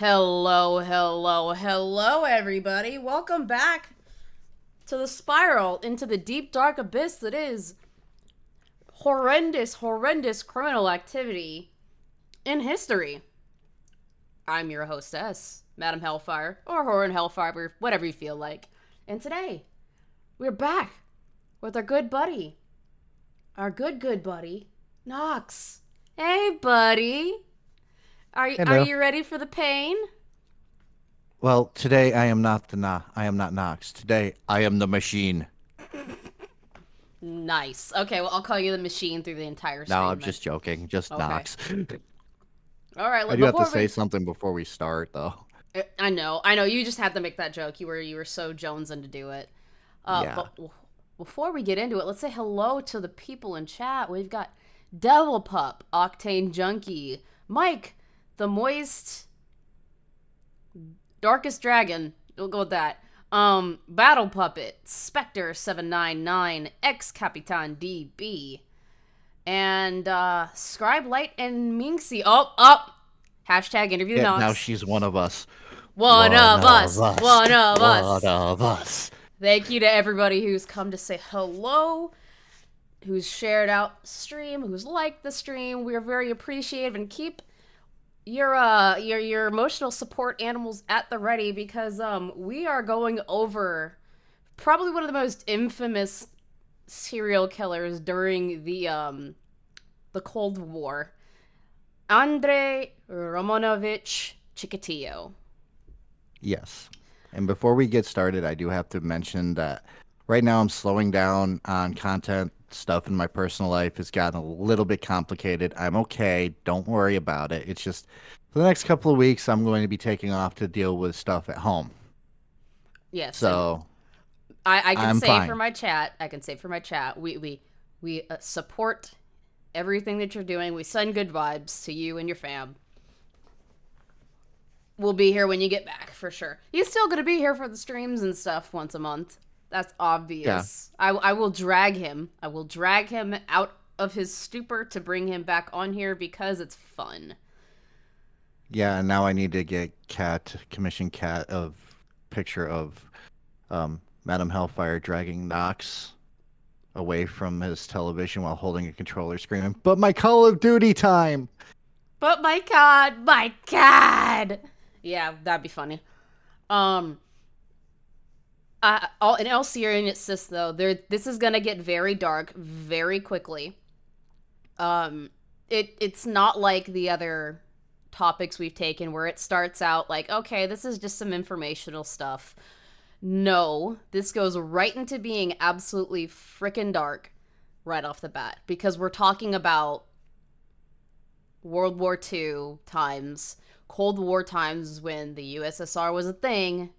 Hello, hello, hello, everybody. Welcome back to the spiral into the deep, dark abyss that is horrendous criminal activity in history. I'm your hostess, Madam Hellfire, or Horror and Hellfire, whatever you feel like. And today, we're back with our good buddy, Knox. Hey, buddy. Are Hello. you ready for the pain? Well, today I am not Knox. Today I am the machine. Nice. Okay, well, I'll call you the machine through the entire No, stream I'm then. just joking. Just Okay. Knox. All right. I do have to Before say we, something before we start, though. I know. You just had to make that joke. You were so jonesing to do it. Yeah. Before we get into it, let's say hello to the people in chat. We've got Devil Pup, Octane Junkie, Mike, the Moist, Darkest Dragon. We'll go with that. Battle Puppet, Spectre 799, Ex Capitan DB, and Scribe Light and Minxie. Hashtag interview Yeah, now Knox. she's one of us. One One of of us. us. One of One us. of us. Thank you to everybody who's come to say hello, who's shared out stream, who's liked the stream. We are very appreciative and keep your emotional support animals at the ready because we are going over probably one of the most infamous serial killers during the Cold War. Andrei Romanovich Chikatilo. Yes. And before we get started, I do have to mention that right now I'm slowing down on content stuff in my personal life. Has gotten a little bit complicated. I'm okay. Don't worry about it. It's just for the next couple of weeks, I'm going to be taking off to deal with stuff at home. Yes, and So I can I'm say for fine. my chat, we support everything that you're doing. We send good vibes to you and your fam. We'll be here when you get back for sure. He's still gonna be here for the streams and stuff once a month. That's Yeah. obvious. I will drag him. I will drag him out of his stupor to bring him back on here because it's fun. Yeah, and now I need to get commission cat of picture of Madam Hellfire dragging Knox away from his television while holding a controller screaming, "But my Call of Duty time!" But my god. Yeah, that'd be funny. Um, in all seriousness though, this is gonna get very dark very quickly. It's not like the other topics we've taken where it starts out like, okay, this is just some informational stuff. No, this goes right into being absolutely freaking dark right off the bat because we're talking about World War II times, Cold War times when the USSR was a thing.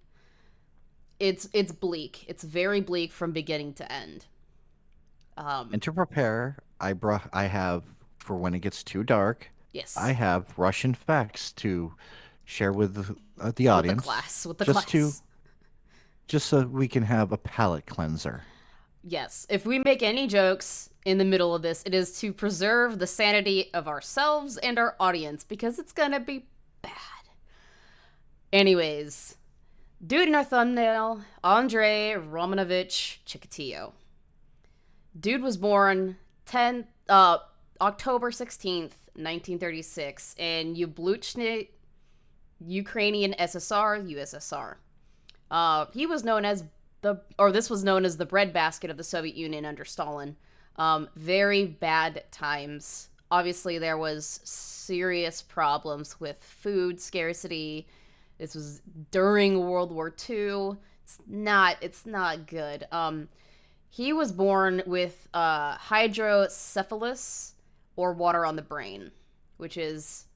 It's bleak. It's very bleak from beginning to end. And to prepare, I have for when it gets too dark, I Yes, have Russian facts to share with the audience, with the just to class. just so we can have a palate cleanser. Yes, if we make any jokes in the middle of this, it is to preserve the sanity of ourselves and our audience because it's gonna be bad. Anyways, dude in our thumbnail, Andrei Romanovich Chikatilo. Dude was born October 16th, 1936 in Yabluchny, Ukrainian SSR, USSR. He was known as this was known as the breadbasket of the Soviet Union under Stalin. Very bad times. Obviously, there was serious problems with food scarcity. This was during World War II. It's not good. He was born with hydrocephalus or water on the brain, which is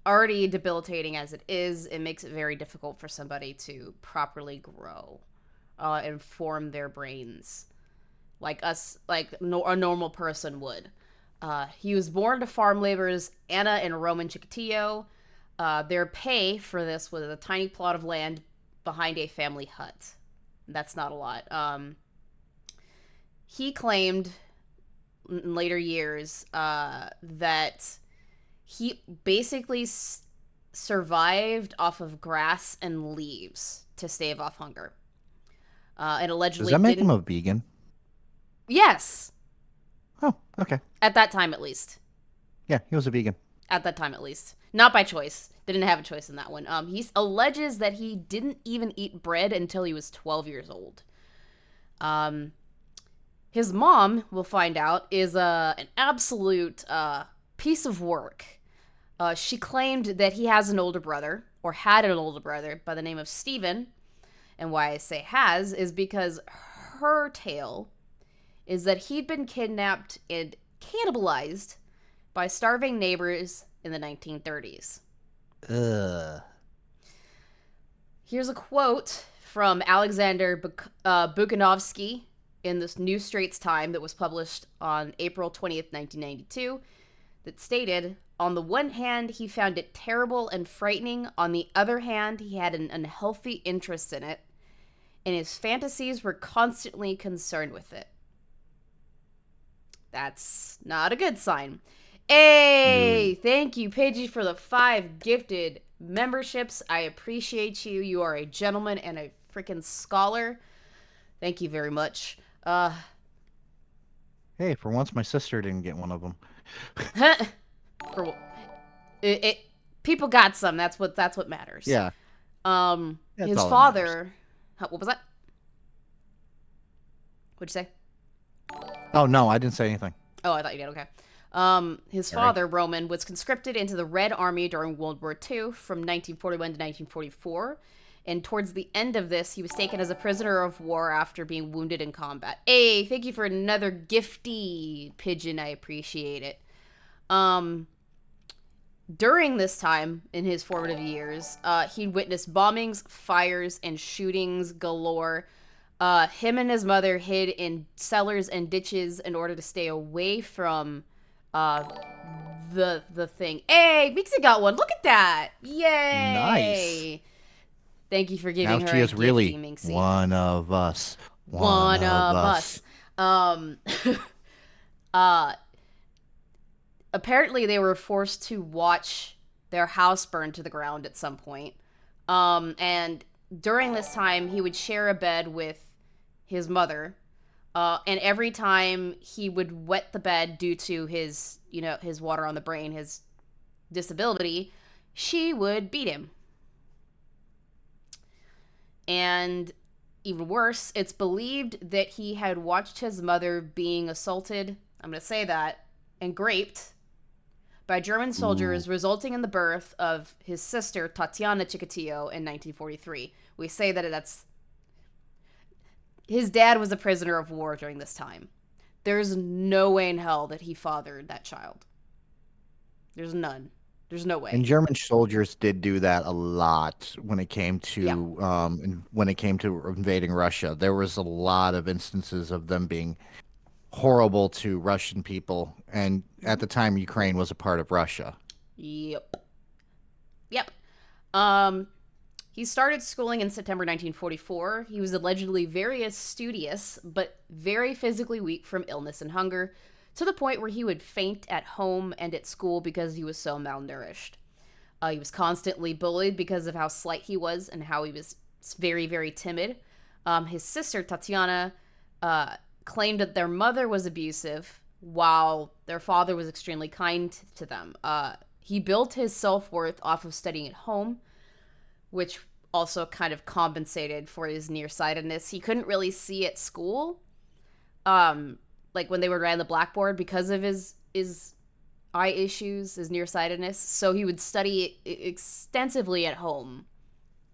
already debilitating as it is. It makes it very difficult for somebody to properly grow and form their brains like a normal person would. He was born to farm laborers Anna and Roman Chikatilo. Their pay for this was a tiny plot of land behind a family hut. That's not a lot. He claimed in later years that he basically survived off of grass and leaves to stave off hunger. And Does allegedly that make him didn't. a vegan? Yes, Oh, okay. at that time at least. Yeah, he was a vegan. At that time at least, not by choice. Didn't have a choice in that one. He alleges that he didn't even eat bread until he was 12 years old. His mom, we'll find out, is an absolute piece of work. She claimed that he has an older brother, or had an older brother, by the name of Stephen. And why I say has is because her tale is that he'd been kidnapped and cannibalized by starving neighbors in the 1930s. Ugh. Here's a quote from Alexander Bukanovsky in this New Straits Times that was published on April 20th, 1992, that stated, "On the one hand, he found it terrible and frightening. On the other hand, he had an unhealthy interest in it, and his fantasies were constantly concerned with it." That's not a good sign. Hey, thank you, Pidgey, for the 5 gifted memberships. I appreciate you. You are a gentleman and a freaking scholar. Thank you very much. Hey, for once, my sister didn't get one of them. People got some. That's what matters. Yeah. His all that father. What was that? What'd you say? Oh, no, I didn't say anything. Oh, I thought you did. Okay. His father, Roman, was conscripted into the Red Army during World War II from 1941 to 1944. And towards the end of this, he was taken as a prisoner of war after being wounded in combat. Hey, thank you for another gifty pigeon. I appreciate it. During this time, in his formative years, he'd witnessed bombings, fires, and shootings galore. Him and his mother hid in cellars and ditches in order to stay away from the thing. Hey, Mixie got one. Look at that. Yay. Nice. Thank you for giving Now her she a is really Minxie. one of us. One of us. Apparently they were forced to watch their house burn to the ground at some point. And during this time, he would share a bed with his mother. And every time he would wet the bed due to his water on the brain, his disability, she would beat him. And even worse, it's believed that he had watched his mother being assaulted, I'm going to say that, and raped by German soldiers, resulting in the birth of his sister, Tatiana Chikatilo, in 1943. We say that his dad was a prisoner of war during this time. There's no way in hell that he fathered that child. There's none. There's no way. And German soldiers did do that a lot when it came to invading Russia. There was a lot of instances of them being horrible to Russian people, and at the time Ukraine was a part of Russia. Yep. He started schooling in September 1944. He was allegedly very studious, but very physically weak from illness and hunger, to the point where he would faint at home and at school because he was so malnourished. He was constantly bullied because of how slight he was and how he was very, very timid. His sister, Tatiana, claimed that their mother was abusive, while their father was extremely kind to them. He built his self-worth off of studying at home, which also kind of compensated for his nearsightedness. He couldn't really see at school, like when they would write on the blackboard, because of his eye issues, his nearsightedness. So he would study extensively at home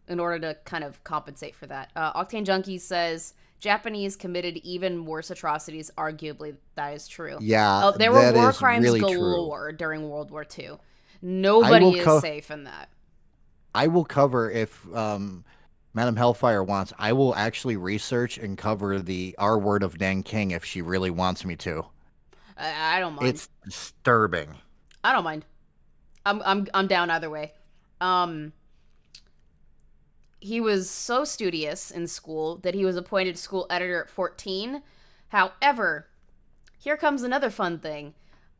in order to kind of compensate for that. Octane Junkie says Japanese committed even worse atrocities. Arguably, that is true. Yeah, there were that war is crimes really galore during World War II. Nobody is safe in that. I will cover, if Madam Hellfire wants, I will actually research and cover the R word of Nanking if she really wants me to. I don't mind. It's disturbing. I don't mind. I'm down either way. He was so studious in school that he was appointed school editor at 14. However, here comes another fun thing.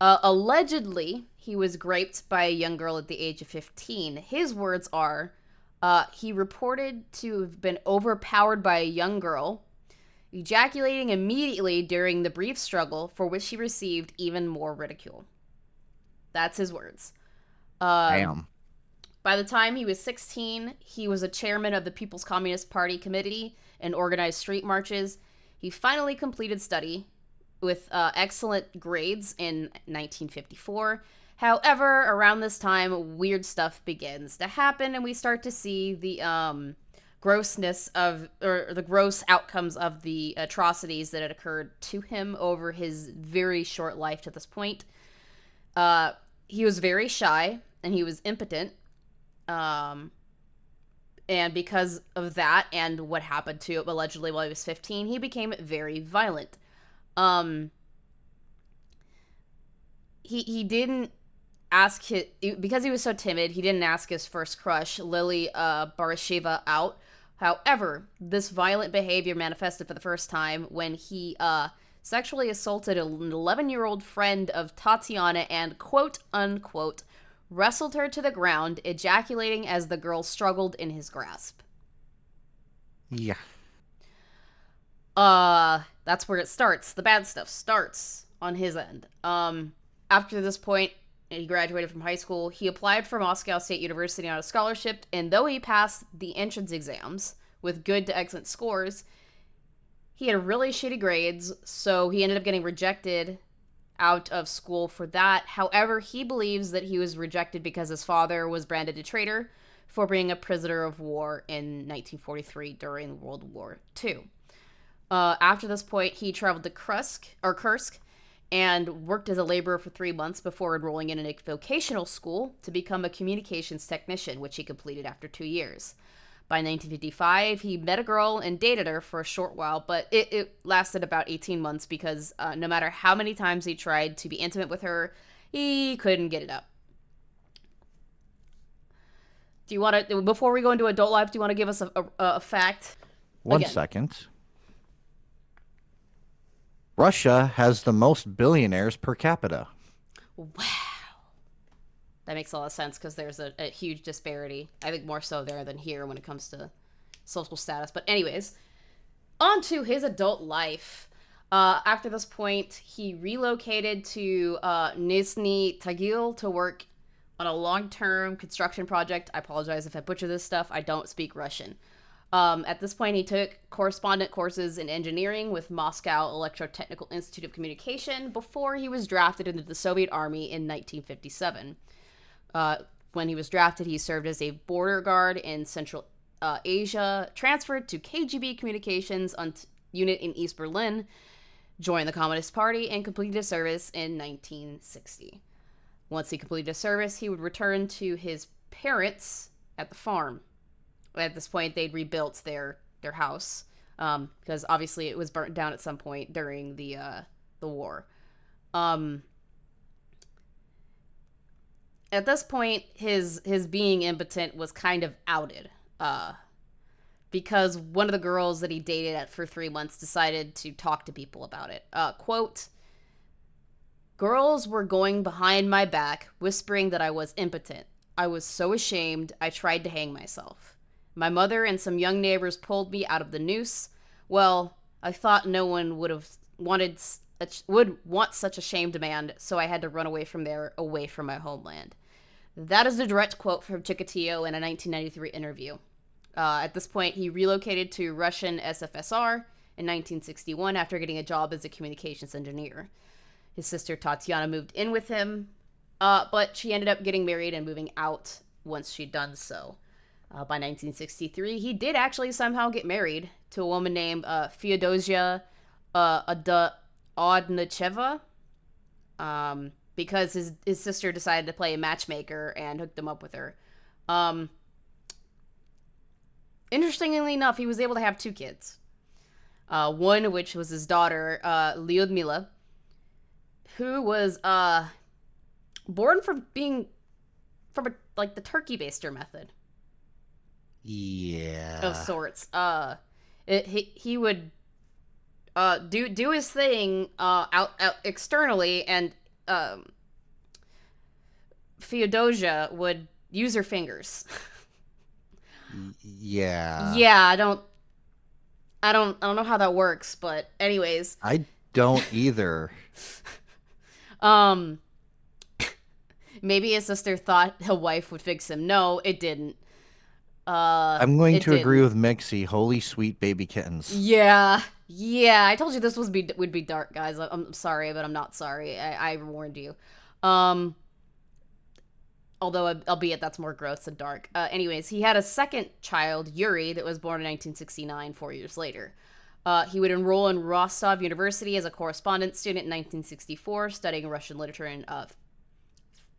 Allegedly, he was raped by a young girl at the age of 15. His words are, he reported to have been overpowered by a young girl, ejaculating immediately during the brief struggle, for which he received even more ridicule. That's his words. Damn. By the time he was 16, he was a chairman of the People's Communist Party committee and organized street marches. He finally completed study with excellent grades in 1954. However, around this time, weird stuff begins to happen, and we start to see the grossness of, or the gross outcomes of the atrocities that had occurred to him over his very short life to this point. He was very shy, and he was impotent. And because of that and what happened to him allegedly while he was 15, he became very violent. He didn't ask his, because he was so timid, he didn't ask his first crush, Lily Barasheva, out. However, this violent behavior manifested for the first time when he sexually assaulted an 11-year-old friend of Tatiana and, quote unquote, wrestled her to the ground, ejaculating as the girl struggled in his grasp. Yeah. That's where it starts. The bad stuff starts on his end. After this point, he graduated from high school. He applied for Moscow State University on a scholarship, and though he passed the entrance exams with good to excellent scores, he had really shitty grades, so he ended up getting rejected out of school for that. However, he believes that he was rejected because his father was branded a traitor for being a prisoner of war in 1943 during World War II. After this point, he traveled to Kursk and worked as a laborer for 3 months before enrolling in a vocational school to become a communications technician, which he completed after 2 years. By 1955, he met a girl and dated her for a short while, but it lasted about 18 months because no matter how many times he tried to be intimate with her, he couldn't get it up. Do you want to, before we go into adult life, do you want to give us a fact? One second. Russia has the most billionaires per capita. Wow. That makes a lot of sense because there's a huge disparity. I think more so there than here when it comes to social status. But anyways, on to his adult life. After this point, he relocated to Nizhny Tagil to work on a long-term construction project. I apologize if I butcher this stuff. I don't speak Russian. At this point, he took correspondent courses in engineering with Moscow Electrotechnical Institute of Communication before he was drafted into the Soviet Army in 1957. When he was drafted, he served as a border guard in Central Asia, transferred to KGB Communications unit in East Berlin, joined the Communist Party, and completed his service in 1960. Once he completed his service, he would return to his parents at the farm. At this point, they'd rebuilt their house because obviously it was burnt down at some point during the war. At this point, his being impotent was kind of outed because one of the girls that he dated for 3 months decided to talk to people about it. Quote, "Girls were going behind my back, whispering that I was impotent. I was so ashamed, I tried to hang myself. My mother and some young neighbors pulled me out of the noose. Well, I thought no one would want such a shame demand, so I had to run away from there, away from my homeland." That is a direct quote from Chikatilo in a 1993 interview. At this point, he relocated to Russian SFSR in 1961 after getting a job as a communications engineer. His sister Tatiana moved in with him, but she ended up getting married and moving out once she'd done so. By 1963, he did actually somehow get married to a woman named Feodosia Odnacheva, because his sister decided to play a matchmaker and hooked him up with her. Interestingly enough, he was able to have 2 kids. One of which was his daughter, Lyudmila, who was born from the turkey baster method. Yeah. Of sorts. He would do his thing out externally, and Theodosia would use her fingers. Yeah. Yeah, I don't know how that works, but anyways, I don't either. um, maybe his sister thought a wife would fix him. No, it didn't. I'm going It to agree didn't. with Mixie. Holy sweet baby kittens. Yeah, yeah. I told you this would be dark, guys. I'm sorry, but I'm not sorry. I warned you. Um, although albeit that's more gross than dark. Anyways, he had a second child, Yuri, that was born in 1969, 4 years later. He would enroll in Rostov University as a correspondence student in 1964, studying Russian literature and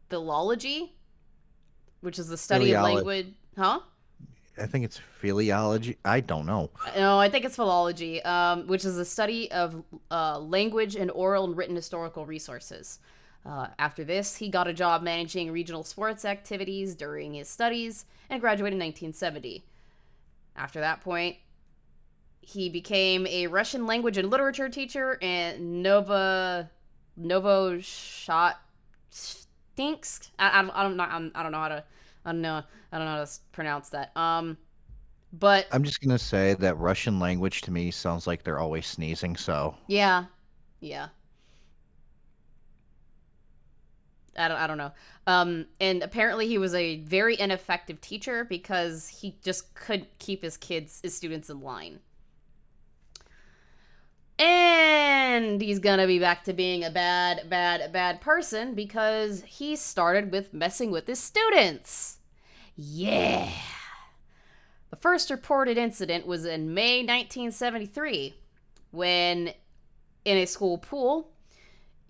philology, which is the study of Philology. language. Huh? I think it's philology. I don't know. No, I think it's philology, which is the study of language and oral and written historical resources. After this, he got a job managing regional sports activities during his studies and graduated in 1970. After that point, he became a Russian language and literature teacher in Novoshatinsk. I don't know how to pronounce that. But I'm just gonna say that Russian language to me sounds like they're always sneezing, so yeah, yeah. I don't know. And apparently he was a very ineffective teacher because he just couldn't keep his students in line. And he's gonna be back to being a bad person because he started with messing with his students. Yeah. The first reported incident was in May 1973 when, in a school pool,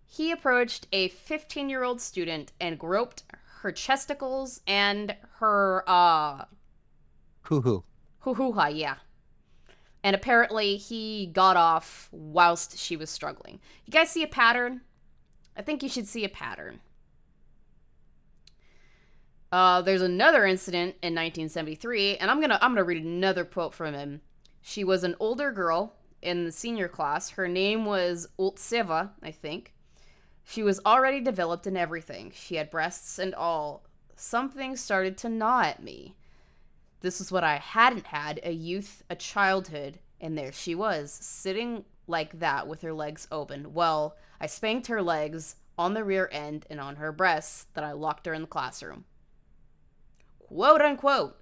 he approached a 15-year-old student and groped her chesticles and her, hoo hoo. hoo-hoo-ha, yeah. And apparently he got off whilst she was struggling. You guys see a pattern? I think you should see a pattern. There's another incident in 1973, and I'm gonna read another quote from him. She was an older girl in the senior class. Her name was Ultseva, I think. She was already developed in everything. She had breasts and all. Something started to gnaw at me. This is what I hadn't had, a youth, a childhood, and there she was, sitting like that with her legs open. Well, I spanked her legs on the rear end and on her breasts, then I locked her in the classroom. Quote unquote.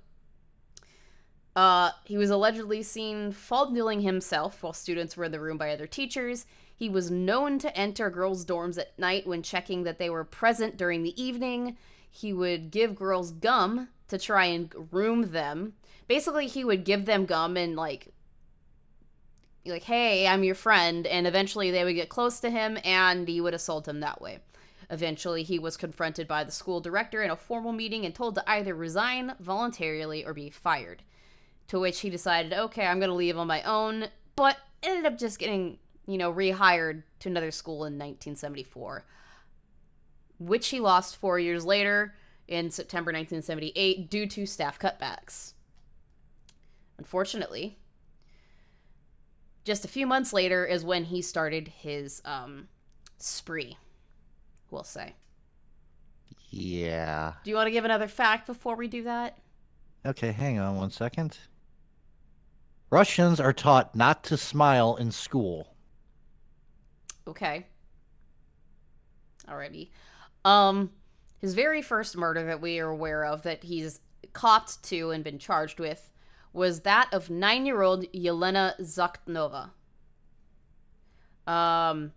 He was allegedly seen fondling himself while students were in the room by other teachers. He was known to enter girls' dorms at night when checking that they were present during the evening. He would give girls gum to try and groom them. Basically, he would give them gum and like, hey, I'm your friend, and eventually they would get close to him and he would assault them that way. Eventually, he was confronted by the school director in a formal meeting and told to either resign voluntarily or be fired. To which he decided, okay, I'm going to leave on my own, but ended up just getting, rehired to another school in 1974, which he lost 4 years later in September 1978 due to staff cutbacks. Unfortunately, just a few months later is when he started his spree, we'll say. Yeah. Do you want to give another fact before we do that? Okay, hang on 1 second. Russians are taught not to smile in school. Okay. Alrighty. His very first murder that we are aware of that he's copped to and been charged with was that of 9-year-old Yelena Zakhtnova. And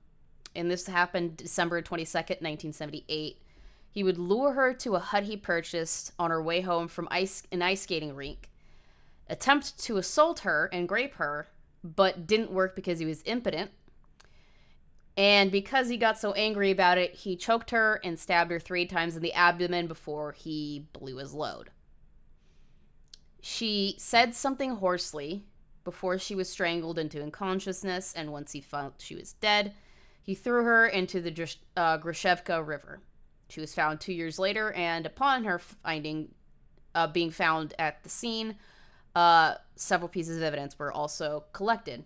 this happened December 22nd, 1978. He would lure her to a hut he purchased on her way home from an ice skating rink, attempt to assault her and rape her, but didn't work because he was impotent. And because he got so angry about it, he choked her and stabbed her 3 times in the abdomen before he blew his load. She said something hoarsely before she was strangled into unconsciousness, and once he found she was dead, he threw her into the Grishevka River. She was found 2 years later, and upon her being found at the scene, several pieces of evidence were also collected.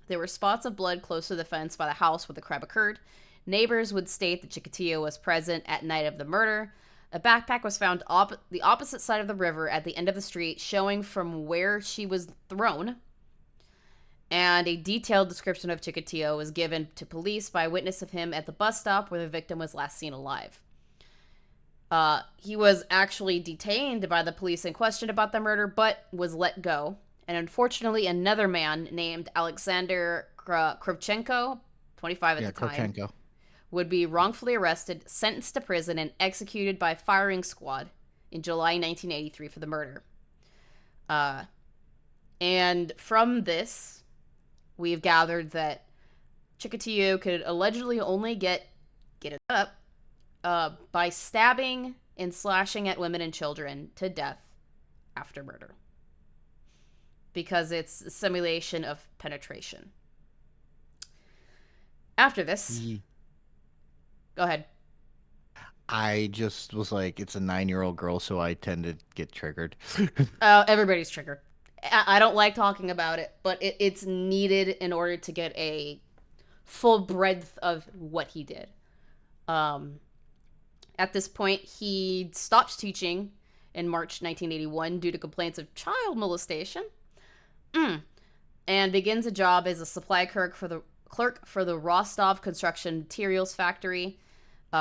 There were spots of blood close to the fence by the house where the crime occurred, Neighbors would state that Chikatilo was present at night of the murder. A backpack was found the opposite side of the river at the end of the street, showing from where she was thrown. And a detailed description of Chikatilo was given to police by a witness of him at the bus stop where the victim was last seen alive. He was actually detained by the police and questioned about the murder, but was let go. And unfortunately, another man named Alexander Kravchenko, 25 at the time, would be wrongfully arrested, sentenced to prison, and executed by firing squad in July 1983 for the murder. And from this, we've gathered that Chikatilo could allegedly only get it up by stabbing and slashing at women and children to death after murder. Because it's a simulation of penetration. After this... Go ahead. I just was like, it's a 9-year-old girl, so I tend to get triggered. Everybody's triggered. I don't like talking about it, but it's needed in order to get a full breadth of what he did. At this point, he stopped teaching in March 1981 due to complaints of child molestation, and begins a job as a supply clerk for the Rostov construction materials factory,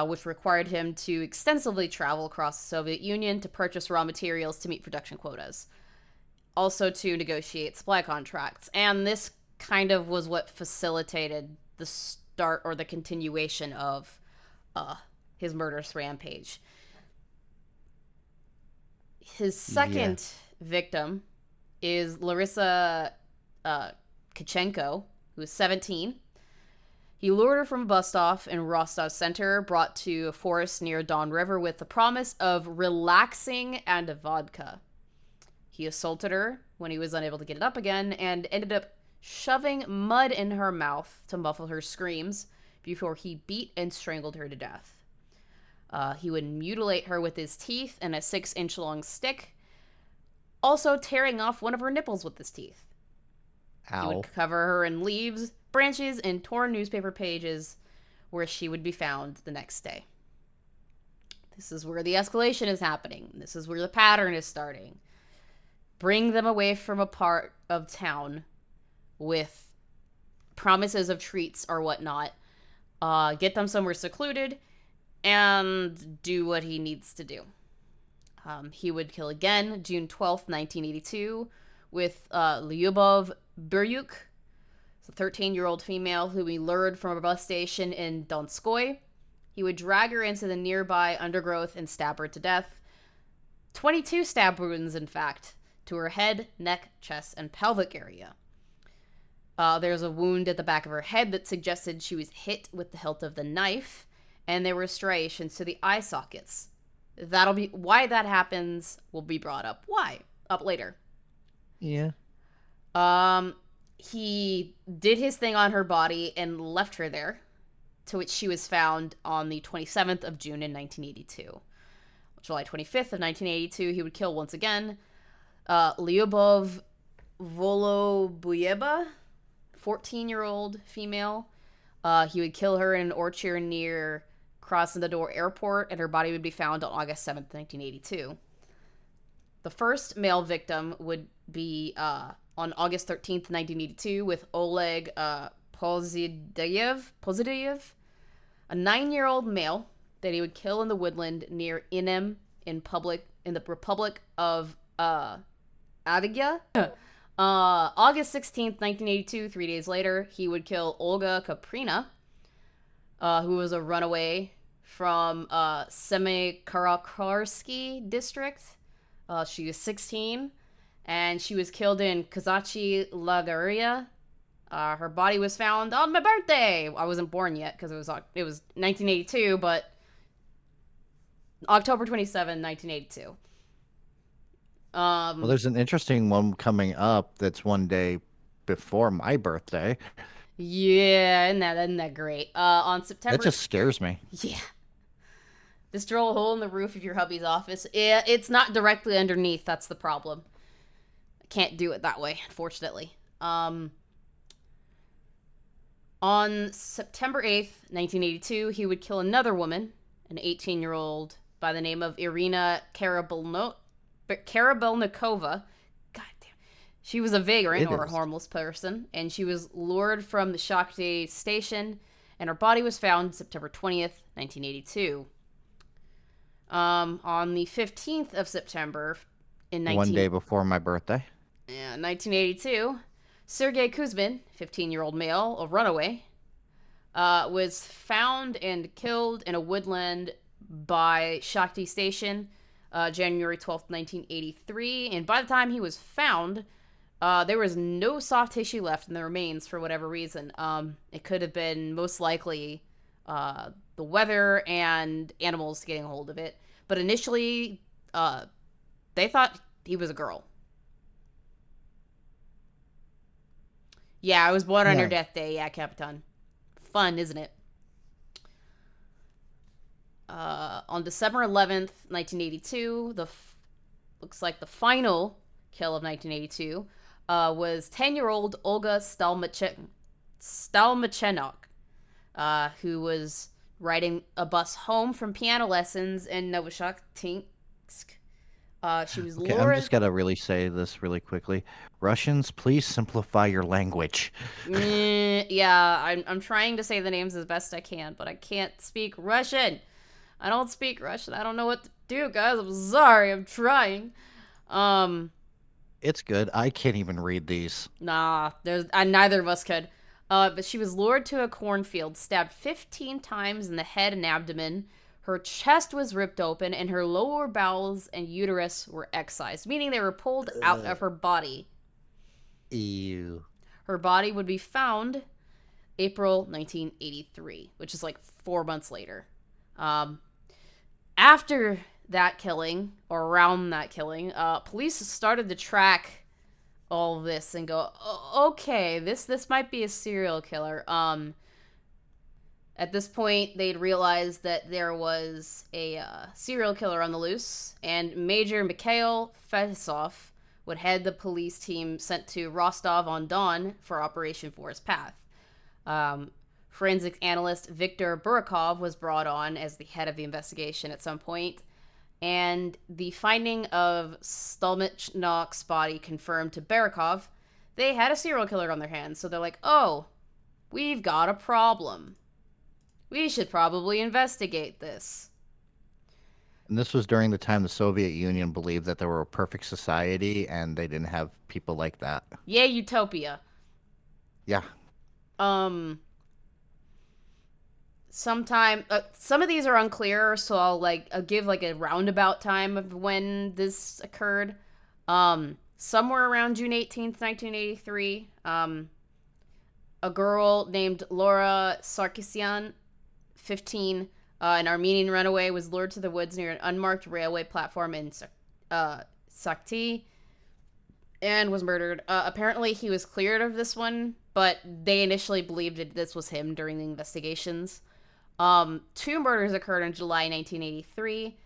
which required him to extensively travel across the Soviet Union to purchase raw materials to meet production quotas. Also to negotiate supply contracts. And this kind of was what facilitated the start or the continuation of his murderous rampage. His second victim is Larissa Kachenko, who is 17. He lured her from a bus stop in Rostov Center, brought to a forest near Don River with the promise of relaxing and vodka. He assaulted her when he was unable to get it up again and ended up shoving mud in her mouth to muffle her screams before he beat and strangled her to death. He would mutilate her with his teeth and a 6-inch long stick, also tearing off one of her nipples with his teeth. Ow. He would cover her in leaves, branches, and torn newspaper pages where she would be found the next day. This is where the escalation is happening. This is where the pattern is starting. Bring them away from a part of town with promises of treats or whatnot. Get them somewhere secluded and do what he needs to do. He would kill again June 12th, 1982 with Lyubov Buryuk, a 13-year-old female who he lured from a bus station in Donskoy. He would drag her into the nearby undergrowth and stab her to death. 22 stab wounds, in fact, to her head, neck, chest, and pelvic area. There's a wound at the back of her head that suggested she was hit with the hilt of the knife, and there were striations to the eye sockets. That'll be why that happens. Will be brought up. Why? Up later. Yeah. He did his thing on her body and left her there, to which she was found on the 27th of June in 1982. July 25th of 1982, he would kill once again Lyubov Volobuyeva, 14-year-old female. He would kill her in an orchard near Krasnodar Airport, and her body would be found on August 7th, 1982. The first male victim would be on August 13th, 1982, with Oleg Pozideyev, a 9-year-old male that he would kill in the woodland near Inem in the Republic of Adygea. August 16th, 1982, 3 days later, he would kill Olga Kaprina, who was a runaway from Semikarakorsky district. She was 16, and she was killed in Kazachi Lagaria. Her body was found on my birthday. I wasn't born yet because it was 1982, but October 27, 1982. Well, there's an interesting one coming up that's one day before my birthday. Yeah, isn't that great? On September... That just scares me. Yeah. Just drill a hole in the roof of your hubby's office. Yeah, it's not directly underneath. That's the problem. I can't do it that way, unfortunately. On September 8th, 1982, he would kill another woman, an 18-year-old by the name of Irina Karabelnikova. God damn. She was a vagrant, It or a is. harmless person, and she was lured from the Shakhty station, and her body was found September 20th, 1982. On the 15th of September in One day before my birthday. 1982, Sergei Kuzmin, 15-year-old male, a runaway, was found and killed in a woodland by Shakhty Station, January 12th, 1983. And by the time he was found, there was no soft tissue left in the remains for whatever reason. It could have been most likely the weather and animals getting a hold of it. But initially, they thought he was a girl. Yeah, I was born on your Yeah. death day. Yeah, Capitan. Fun, isn't it? On December 11th, 1982, looks like the final kill of 1982 was 10-year-old Olga Stalmachenok, who was riding a bus home from piano lessons in Novoshakhtinsk. She was Okay, I'm lured. just gonna really say this really quickly. Russians, please simplify your language. Yeah, I'm trying to say the names as best I can, but I can't speak Russian. I don't speak Russian. I don't know what to do, guys. I'm sorry. I'm trying. Um, It's good. I can't even read these. Nah, neither of us could. But she was lured to a cornfield, stabbed 15 times in the head and abdomen. Her chest was ripped open, and her lower bowels and uterus were excised, meaning they were pulled out of her body. Ew. Her body would be found April 1983, which is like 4 months later. After that killing, or around that killing, police started to track all of this and go, okay, this might be a serial killer. At this point, they'd realized that there was a serial killer on the loose, and Major Mikhail Fesov would head the police team sent to Rostov-on-Don for Operation Forest Path. Forensic analyst Viktor Burakov was brought on as the head of the investigation at some point, and the finding of Stolmichnok's body confirmed to Burakov they had a serial killer on their hands. So they're like, oh, we've got a problem. We should probably investigate this. And this was during the time the Soviet Union believed that they were a perfect society and they didn't have people like that. Yeah, utopia. Yeah. Sometime some of these are unclear, so I'll give like a roundabout time of when this occurred. Somewhere around June 18th, 1983, a girl named Laura Sarkisian, 15, an Armenian runaway, was lured to the woods near an unmarked railway platform in Sakti and was murdered. Apparently, he was cleared of this one, but they initially believed that this was him during the investigations. 2 murders occurred in July 1983.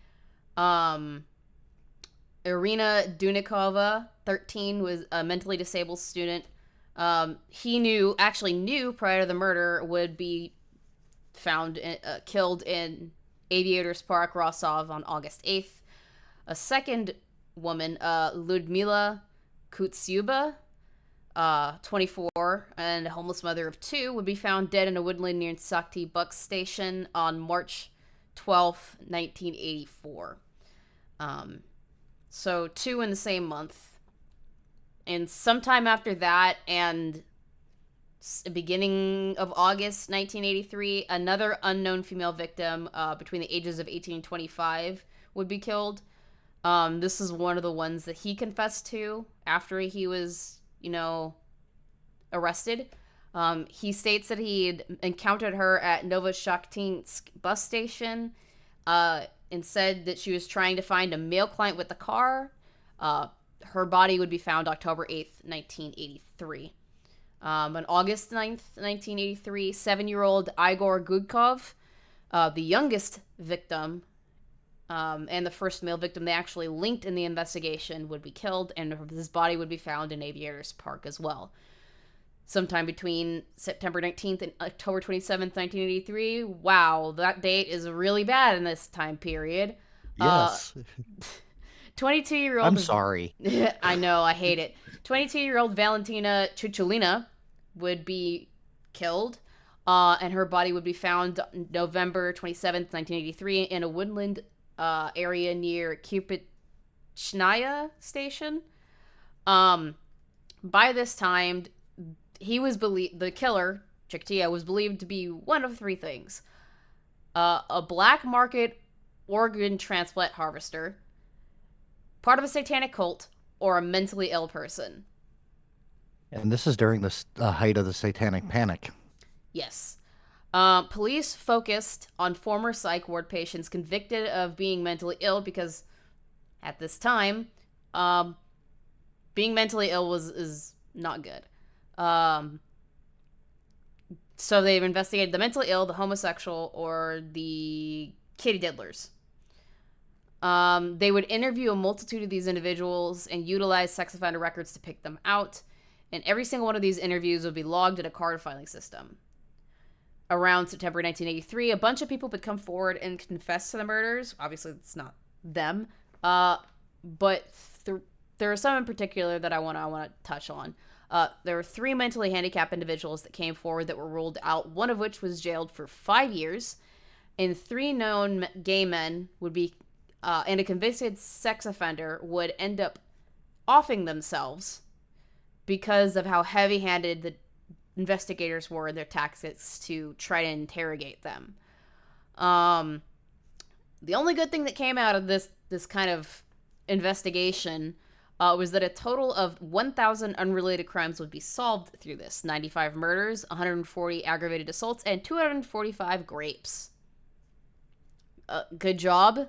Irina Dunikova, 13, was a mentally disabled student. He knew prior to the murder would be found killed in Aviators Park, Rostov on August 8th. A second woman, Ludmila Kutsyuba, 24, and a homeless mother of 2, would be found dead in a woodland near Sakti Bucks Station on March 12th, 1984. So 2 in the same month. And sometime after that, and beginning of August 1983, another unknown female victim between the ages of 18 and 25 would be killed. This is one of the ones that he confessed to after he was, arrested. He states that he had encountered her at Novoshakhtinsk bus station and said that she was trying to find a male client with the car. Her body would be found October 8th, 1983. On August 9th, 1983, 7-year-old Igor Gudkov, the youngest victim, and the first male victim they actually linked in the investigation, would be killed, and his body would be found in Aviators Park as well. sometime between September 19th and October 27th, 1983. Wow, that date is really bad in this time period. Uh, Yes. 22-year-old. I'm sorry. I know, I hate it. 22-year-old Valentina Chuchulina would be killed, and her body would be found November 27th, 1983, in a woodland area near Kupichnaya station. By this time, the killer, Chikatilo, was believed to be one of three things: a black market organ transplant harvester, part of a satanic cult, or a mentally ill person. And this is during the height of the Satanic Panic. Yes. Police focused on former psych ward patients convicted of being mentally ill because at this time, being mentally ill is not good. So they've investigated the mentally ill, the homosexual, or the kitty diddlers. They would interview a multitude of these individuals and utilize sex offender records to pick them out. And every single one of these interviews would be logged in a card filing system. Around September 1983, a bunch of people would come forward and confess to the murders. Obviously, it's not them. But there are some in particular that I want to touch on. There were 3 mentally handicapped individuals that came forward that were ruled out, one of which was jailed for 5 years. And 3 known gay men would be, and a convicted sex offender would end up offing themselves because of how heavy-handed the investigators were in their tactics to try to interrogate them. The only good thing that came out of this kind of investigation was that a total of 1,000 unrelated crimes would be solved through this. 95 murders, 140 aggravated assaults, and 245 rapes. Good job.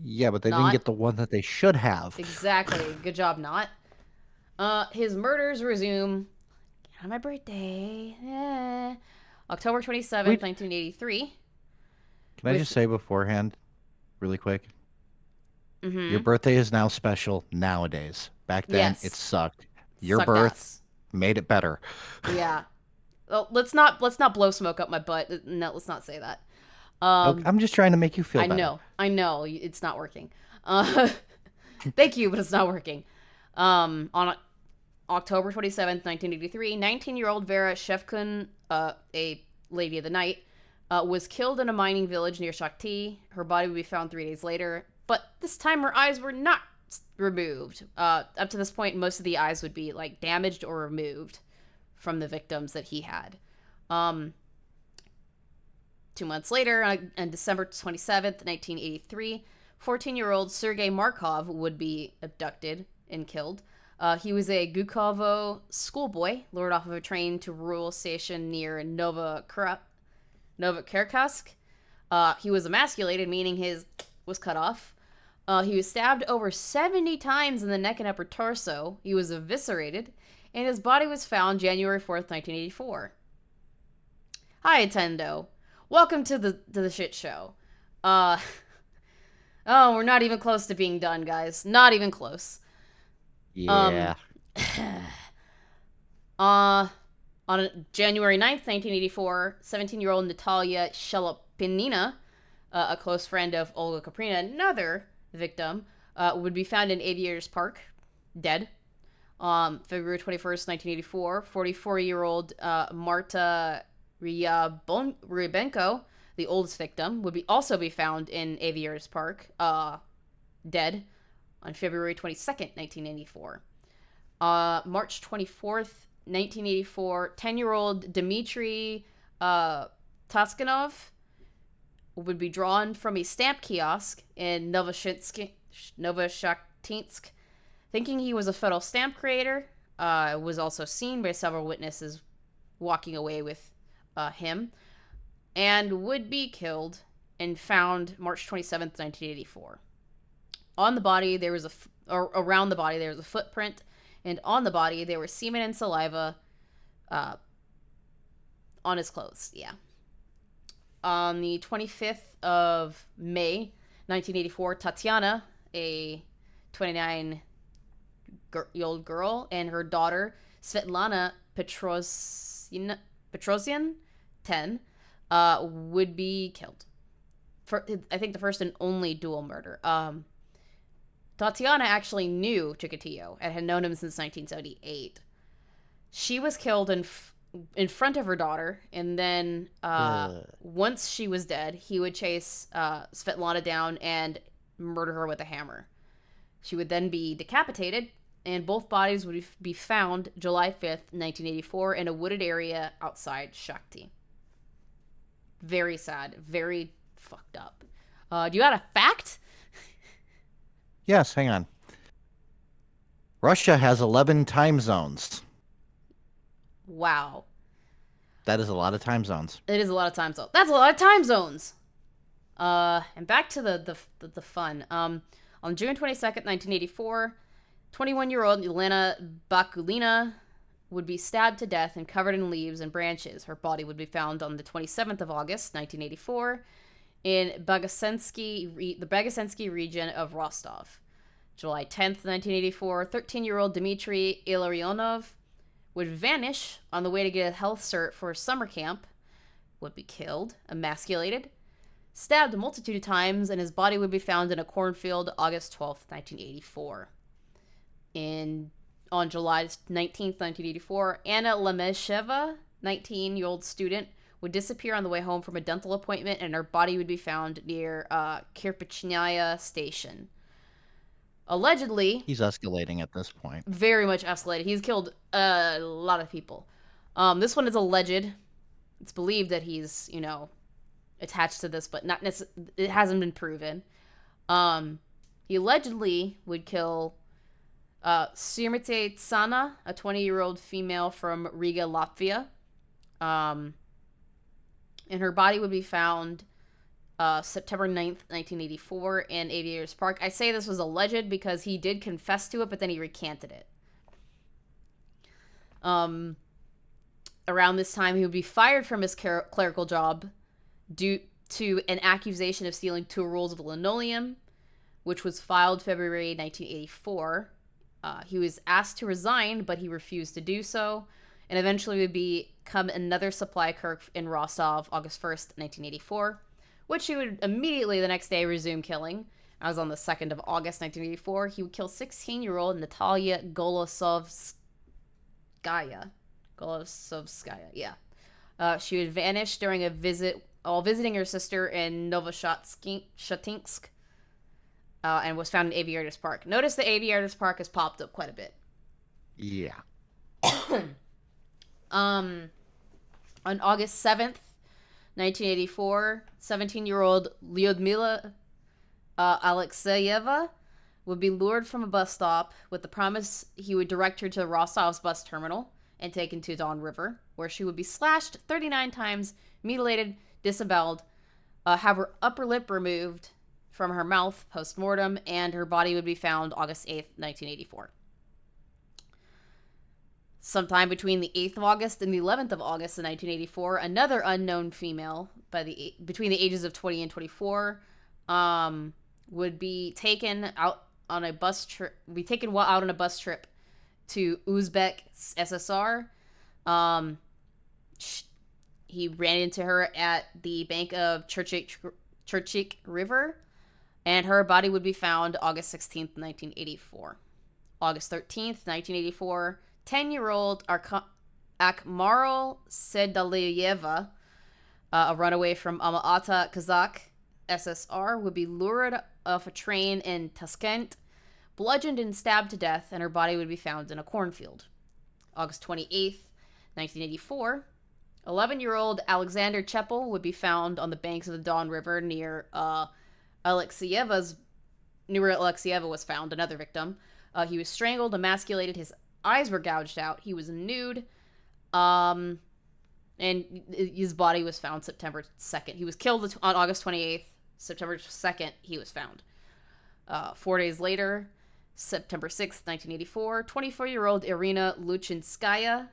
Yeah, but they Not. didn't get the one that they should have. Exactly. Good job, not. His murders resume on my birthday. October 27th, 1983. Can I just say beforehand, really quick? Mm-hmm. Your birthday is now special nowadays. Back then, Yes. it sucked. Your Sucked birth ass. made it better. Yeah. Well, let's not blow smoke up my butt. No, let's not say that. I'm just trying to make you feel better. I know. It's not working. Thank you, but it's not working. On October 27th, 1983, 19-year-old Vera Shevkun, a lady of the night, was killed in a mining village near Shakti. Her body would be found 3 days later, but this time her eyes were not removed. Up to this point, most of the eyes would be like damaged or removed from the victims that he had. 2 months later, on December 27th, 1983, 14-year-old Sergei Markov would be abducted and killed. He was a Gukovo schoolboy, lured off of a train to a rural station near Novokirksk. He was emasculated, meaning his was cut off. He was stabbed over 70 times in the neck and upper torso. He was eviscerated, and his body was found January 4th, 1984. Hi, Nintendo. Welcome to the shit show. Oh, we're not even close to being done, guys. Not even close. Yeah. On January 9th, 1984, 17-year-old Natalia Shelopinina, a close friend of Olga Kaprina, another victim, would be found in Aviators Park, dead. February 21st, 1984, 44-year-old Marta Rybenko, the oldest victim, would also be found in Aviators Park, dead, on February 22nd, 1984. March 24th, 1984, 10-year-old Dmitry Toskanov would be drawn from a stamp kiosk in Novoshatinsk, thinking he was a photo stamp creator. Was also seen by several witnesses walking away with him, and would be killed and found March 27th, 1984. On the body, there was around the body, there was a footprint, and on the body, there was semen and saliva on his clothes. Yeah. On the 25th of May, 1984, Tatiana, a 29-year-old girl, and her daughter Svetlana Petrosian, 10, would be killed. For, I think, the first and only dual murder. Tatiana actually knew Chikatilo and had known him since 1978. She was killed in front of her daughter, and then once she was dead, he would chase Svetlana down and murder her with a hammer. She would then be decapitated, and both bodies would be found July 5th, 1984, in a wooded area outside Shakti. Very sad. Very fucked up. Do you got a fact? Yes, hang on. Russia has 11 time zones. Wow. That is a lot of time zones. It is a lot of time zones. That's a lot of time zones. And back to the fun. On June 22nd, 1984, 21-year-old Elena Bakulina would be stabbed to death and covered in leaves and branches. Her body would be found on the 27th of August, 1984, in the Bogasensky region of Rostov. July 10th, 1984, 13-year-old Dmitry Ilarionov would vanish on the way to get a health cert for a summer camp, would be killed, emasculated, stabbed a multitude of times, and his body would be found in a cornfield August 12th, 1984. On July 19th, 1984, Anna Lemesheva, 19-year-old student, would disappear on the way home from a dental appointment, and her body would be found near Kirpichnaya station. Allegedly... He's escalating at this point. Very much escalated. He's killed a lot of people. This one is alleged. It's believed that he's, attached to this, but not necessarily. It hasn't been proven. He allegedly would kill Sirmite Tsana, a 20-year-old female from Riga, Latvia. And her body would be found September 9th, 1984 in Aviators Park. I say this was alleged because he did confess to it, but then he recanted it. Around this time, he would be fired from his clerical job due to an accusation of stealing 2 rolls of linoleum, which was filed February 1984. He was asked to resign, but he refused to do so, and eventually would become another supply clerk in Rostov, August 1st, 1984, which he would immediately the next day resume killing. As on the 2nd of August, 1984, he would kill 16-year-old Natalia Golosovskaya. She would vanish during a visit while visiting her sister in Novoshatinsk, and was found in Aviators Park. Notice the Aviators Park has popped up quite a bit. Yeah. On August 7th, 1984, 17-year-old Lyudmila Alexeyeva would be lured from a bus stop with the promise he would direct her to Rostov's bus terminal and taken to Don River, where she would be slashed 39 times, mutilated, disemboweled, have her upper lip removed from her mouth post-mortem, and her body would be found August 8th, 1984. Sometime between the 8th of August and the 11th of August of 1984, another unknown female between the ages of 20 and 24 would be taken out on a bus trip. Out on a bus trip to Uzbek SSR. He ran into her at the bank of Churchik River, and her body would be found August 16th, 1984. August 13th, 1984. 10-year-old Akmarol Sedalieva, a runaway from Alma-Ata, Kazakh SSR, would be lured off a train in Tashkent, bludgeoned and stabbed to death, and her body would be found in a cornfield. August 28th, 1984, 11-year-old Alexander Chepel would be found on the banks of the Don River near Alexeyeva was found, another victim. He was strangled, emasculated, his eyes were gouged out, he was nude, and his body was found September 2nd. He was killed on August 28th. September 2nd, he was found. 4 days later, September 6th, 1984, 24-year-old Irina Luchinskaya,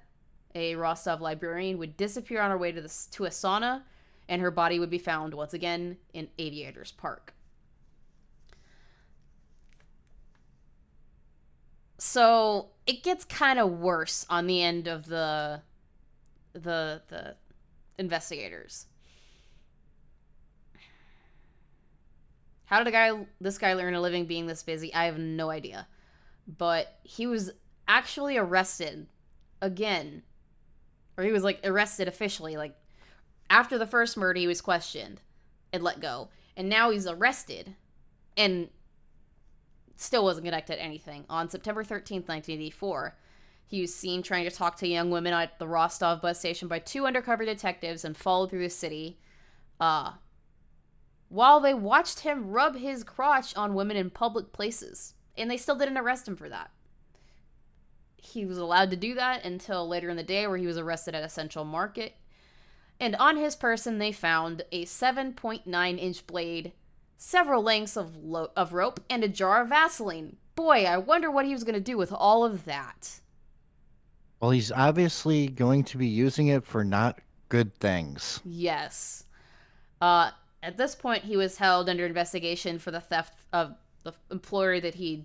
a Rostov librarian, would disappear on her way to a sauna, and her body would be found once again in Aviators Park. So it gets kind of worse on the end of the investigators. How did this guy learn a living being this busy? I have no idea. But he was actually arrested again, or he was like arrested officially. Like after the first murder, he was questioned and let go, and now he's arrested and still wasn't connected to anything. On September 13th, 1984, he was seen trying to talk to young women at the Rostov bus station by two undercover detectives and followed through the city. While they watched him rub his crotch on women in public places. And they still didn't arrest him for that. He was allowed to do that until later in the day, where he was arrested at a Central Market. And on his person, they found a 7.9-inch blade, several lengths of rope, and a jar of Vaseline. Boy, I wonder what he was going to do with all of that. Well, he's obviously going to be using it for not good things. Yes. At this point, he was held under investigation for the theft of the employer that he'd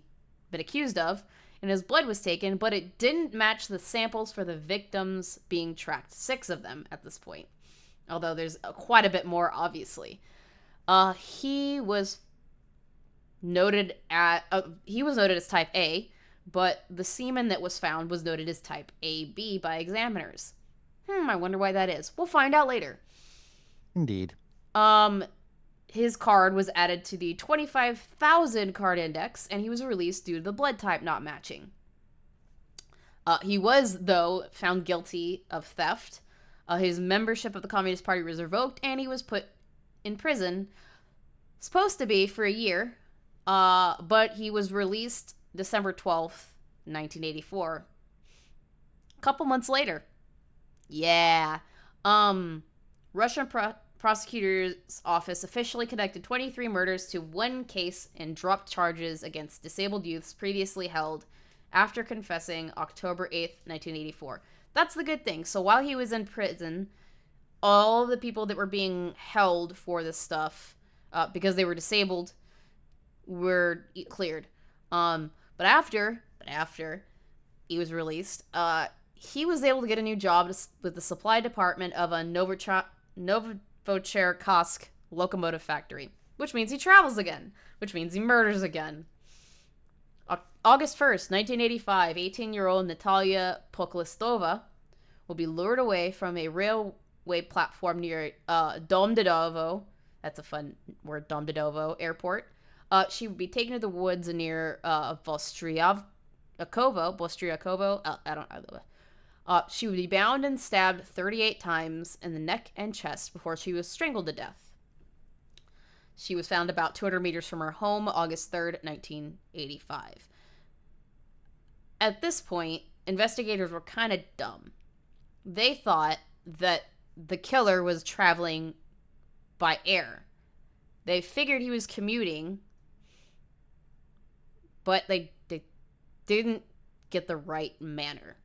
been accused of, and his blood was taken, but it didn't match the samples for the victims being tracked. 6 of them at this point. Although there's quite a bit more, obviously. He was noted as type A, but the semen that was found was noted as type AB by examiners. I wonder why that is. We'll find out later. Indeed. His card was added to the 25,000 card index, and he was released due to the blood type not matching. He was, though, found guilty of theft. His membership of the Communist Party was revoked, and he was put in prison, supposed to be for a year, but he was released December 12th, 1984. A couple months later. Yeah. Russian prosecutor's office officially connected 23 murders to one case and dropped charges against disabled youths previously held after confessing October 8th, 1984. That's the good thing. So while he was in prison, all the people that were being held for this stuff, because they were disabled, were cleared. But after he was released, he was able to get a new job with the supply department of a Novocherkassk locomotive factory, which means he travels again, which means he murders again. August 1st, 1985, 18-year-old Natalia Poklistova will be lured away from a railway platform near Domdedovo. That's a fun word, Domdedovo Airport. She would be taken to the woods near Vostriakovo. I don't know. She would be bound and stabbed 38 times in the neck and chest before she was strangled to death. She was found about 200 meters from her home, August 3rd, 1985. At this point, investigators were kind of dumb. They thought that the killer was traveling by air. They figured he was commuting, but they didn't get the right manner.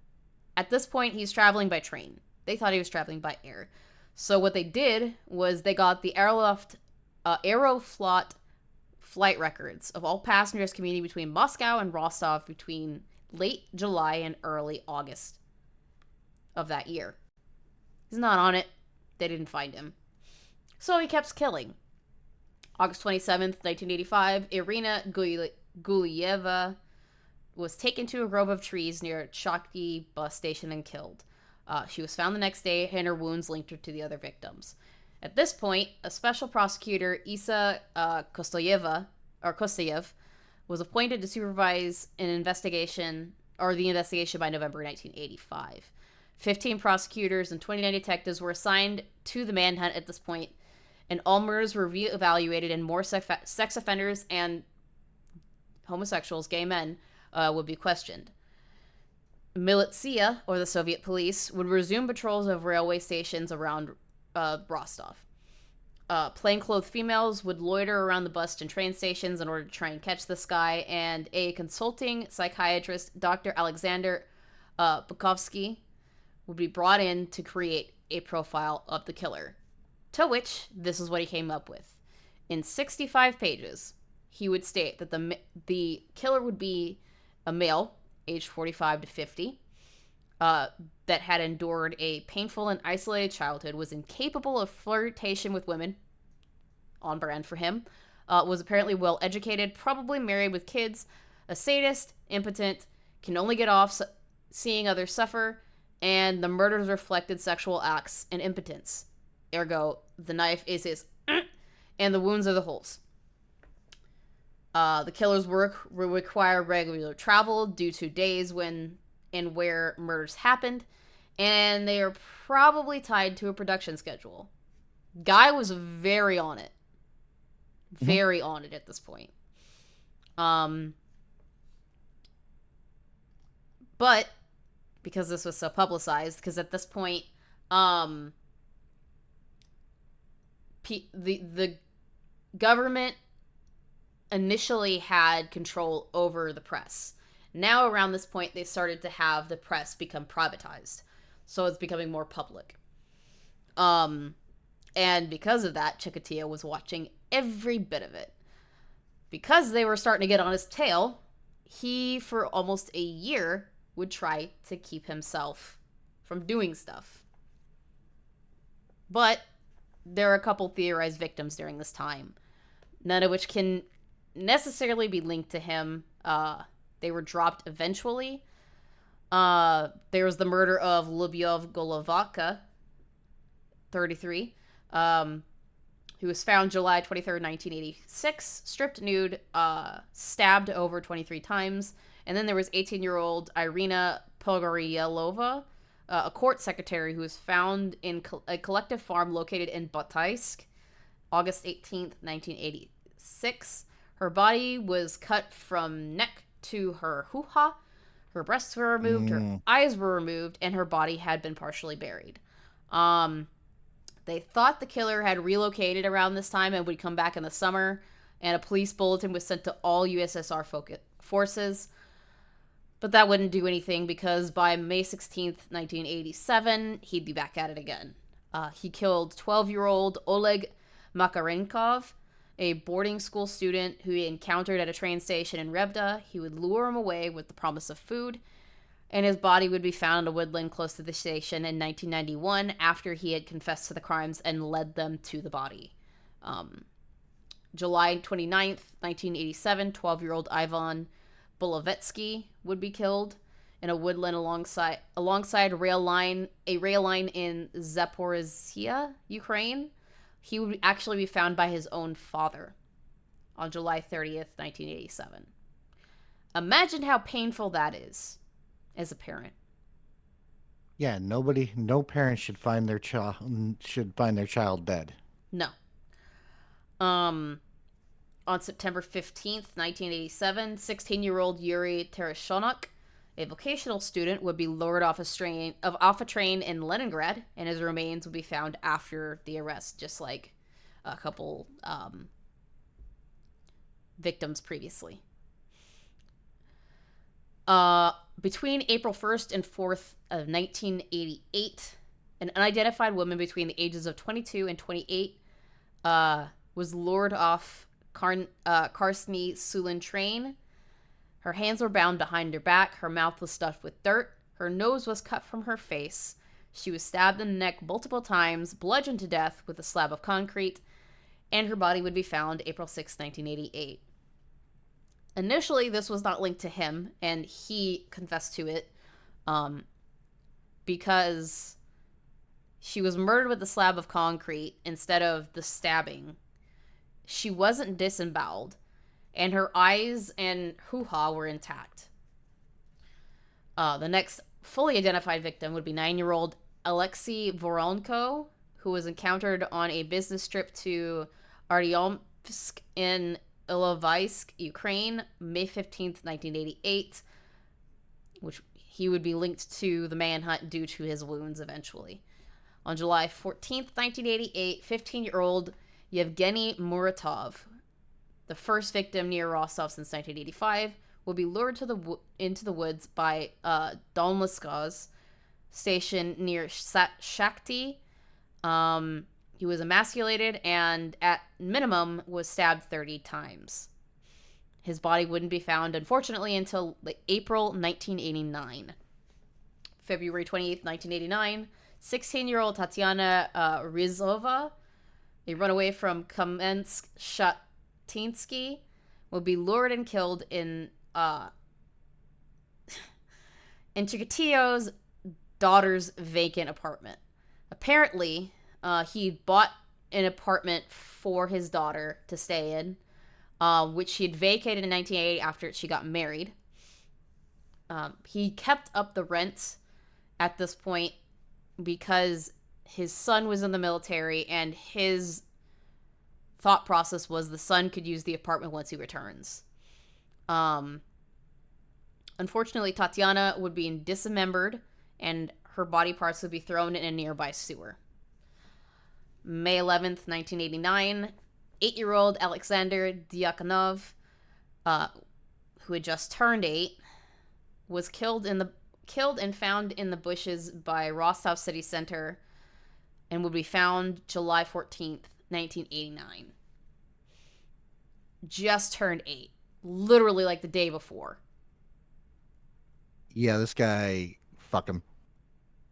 At this point, he's traveling by train. They thought he was traveling by air. So what they did was they got the Aeroflot flight records of all passengers commuting between Moscow and Rostov between late July and early August of that year. He's not on it. They didn't find him. So he kept killing. August 27th, 1985, Irina Guliyeva was taken to a grove of trees near Chokty bus station and killed. She was found the next day, and her wounds linked her to the other victims. At this point, a special prosecutor, Isa Kostoyev, was appointed to supervise the investigation by November 1985. 15 prosecutors and 29 detectives were assigned to the manhunt at this point, and all murders were re-evaluated, and more sex offenders and homosexuals, gay men, would be questioned. Militia, or the Soviet police, would resume patrols of railway stations around Rostov. Plainclothes females would loiter around the bus and train stations in order to try and catch this guy, and a consulting psychiatrist, Dr. Alexander Bukovsky, would be brought in to create a profile of the killer. To which, this is what he came up with. In 65 pages, he would state that the killer would be a male, aged 45 to 50, that had endured a painful and isolated childhood, was incapable of flirtation with women, on brand for him, was apparently well educated, probably married with kids, a sadist, impotent, can only get off seeing others suffer, and the murders reflected sexual acts and impotence. Ergo, the knife is his, and the wounds are the holes. The killer's work will require regular travel due to days when and where murders happened, and they are probably tied to a production schedule. Guy was very on it. Very on it at this point. But because this was so publicized, because at this point, the government initially had control over the press. Now around this point, they started to have the press become privatized, so it's becoming more public. And because of that, Chikatilo was watching every bit of it. Because they were starting to get on his tail, he, for almost a year, would try to keep himself from doing stuff. But there are a couple theorized victims during this time, none of which can necessarily be linked to him. They were dropped eventually. There was the murder of Lubyov Golovaka, 33, who was found July 23rd, 1986, stripped nude, stabbed over 23 times. And then there was 18-year-old Irina Pogoryelova, a court secretary who was found in a collective farm located in Bataysk, August 18th, 1986. Her body was cut from neck to her hoo-ha. Her breasts were removed, her eyes were removed, and her body had been partially buried. They thought the killer had relocated around this time and would come back in the summer, and a police bulletin was sent to all USSR forces. But that wouldn't do anything because by May 16th, 1987, he'd be back at it again. He killed 12-year-old Oleg Makarenkov, a boarding school student who he encountered at a train station in Revda. He would lure him away with the promise of food, and his body would be found in a woodland close to the station in 1991 after he had confessed to the crimes and led them to the body. July 29th, 1987, 12-year-old Ivan Bolovetsky would be killed in a woodland alongside a rail line in Zaporizhia, Ukraine. He would actually be found by his own father on July 30th, 1987. Imagine how painful that is as a parent. Yeah, no parent should find their child dead. No. On September 15th, 1987, 16-year-old Yuri Tereshonok, a vocational student, would be lured off a train in Leningrad, and his remains would be found after the arrest, just like a couple victims previously. Between April 1st and 4th of 1988, an unidentified woman between the ages of 22 and 28 was lured off Krasny Sulin train. Her hands were bound behind her back. Her mouth was stuffed with dirt. Her nose was cut from her face. She was stabbed in the neck multiple times, bludgeoned to death with a slab of concrete, and her body would be found April 6, 1988. Initially, this was not linked to him, and he confessed to it because she was murdered with a slab of concrete instead of the stabbing. She wasn't disemboweled, and her eyes and hoo-ha were intact. The next fully identified victim would be 9-year-old Alexei Voronko, who was encountered on a business trip to Artyomsk in Ilovaisk, Ukraine, May 15th, 1988, which he would be linked to the manhunt due to his wounds eventually. On July 14th, 1988, 15-year-old Yevgeny Muratov, the first victim near Rostov since 1985, will be lured into the woods by Donleskaz station near Shakhty. He was emasculated and, at minimum, was stabbed 30 times. His body wouldn't be found, unfortunately, until April 1989. February 28th, 1989, 16-year-old Tatiana Rizova, a runaway from Kamensk-Shatinsky, will be lured and killed in Chikatilo's daughter's vacant apartment. Apparently, he bought an apartment for his daughter to stay in, which he had vacated in 1980 after she got married. He kept up the rent at this point because his son was in the military, and his thought process was the son could use the apartment once he returns. Unfortunately, Tatiana would be dismembered, and her body parts would be thrown in a nearby sewer. May 11th, 1989, 8-year-old Alexander Diakonov, who had just turned 8, was killed and found in the bushes by Rostov City Center, and would be found July 14th, 1989. Just turned 8. Literally like the day before. Yeah, this guy, fuck him.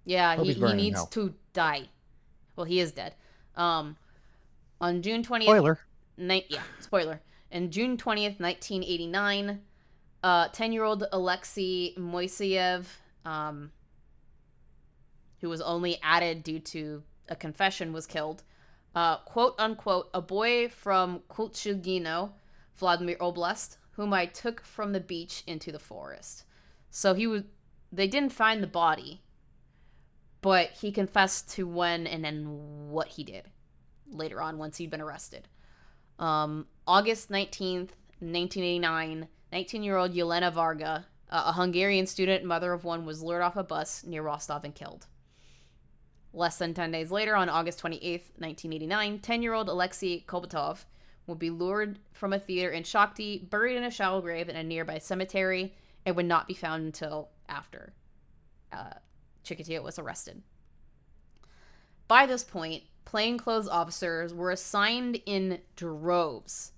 Yeah, Hope he he's burning in needs hell. to die. Well, he is dead. On June 20th... Spoiler. Spoiler. On June 20th, 1989, 10-year-old Alexei Moiseyev, who was only added due to a confession, was killed. Quote unquote, a boy from Kulchugino, Vladimir Oblast, whom I took from the beach into the forest. So they didn't find the body, but he confessed to when and then what he did later on once he'd been arrested. August 19th, 1989, 19-year-old Yelena Varga, a Hungarian student and mother of one, was lured off a bus near Rostov and killed. Less than 10 days later, on August 28th, 1989, 10-year-old Alexei Kobatov will be lured from a theater in Shakhty, buried in a shallow grave in a nearby cemetery, and would not be found until after Chikatilo was arrested. By this point, plainclothes officers were assigned in droves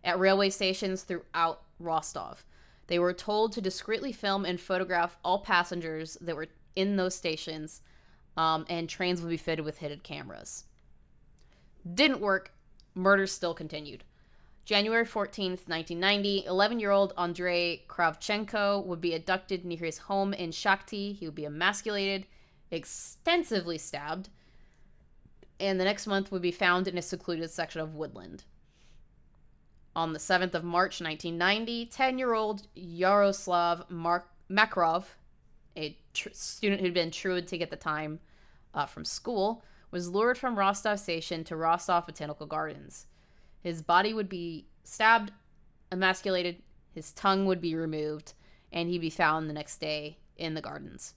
at railway stations throughout Rostov. They were told to discreetly film and photograph all passengers that were in those stations, and trains would be fitted with hidden cameras. Didn't work. Murders still continued. January 14th, 1990, 11-year-old Andrei Kravchenko would be abducted near his home in Shakhty. He would be emasculated, extensively stabbed, and the next month would be found in a secluded section of woodland. On the 7th of March, 1990, 10-year-old Yaroslav Makarov, a student who'd been truant to get the time from school, was lured from Rostov Station to Rostov Botanical Gardens. His body would be stabbed, emasculated, his tongue would be removed, and he'd be found the next day in the gardens.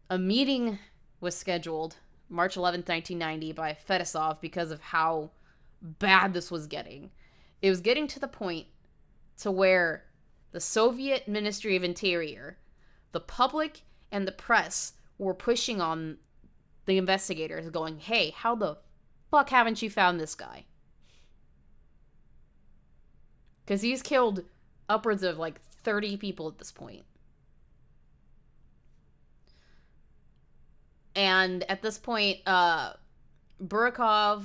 A meeting was scheduled March 11th, 1990 by Fedosov because of how bad this was getting. It was getting to the point to where the Soviet Ministry of Interior, the public, and the press were pushing on the investigators, going, hey, how the fuck haven't you found this guy? Because he's killed upwards of 30 people at this point. And at this point, Burakov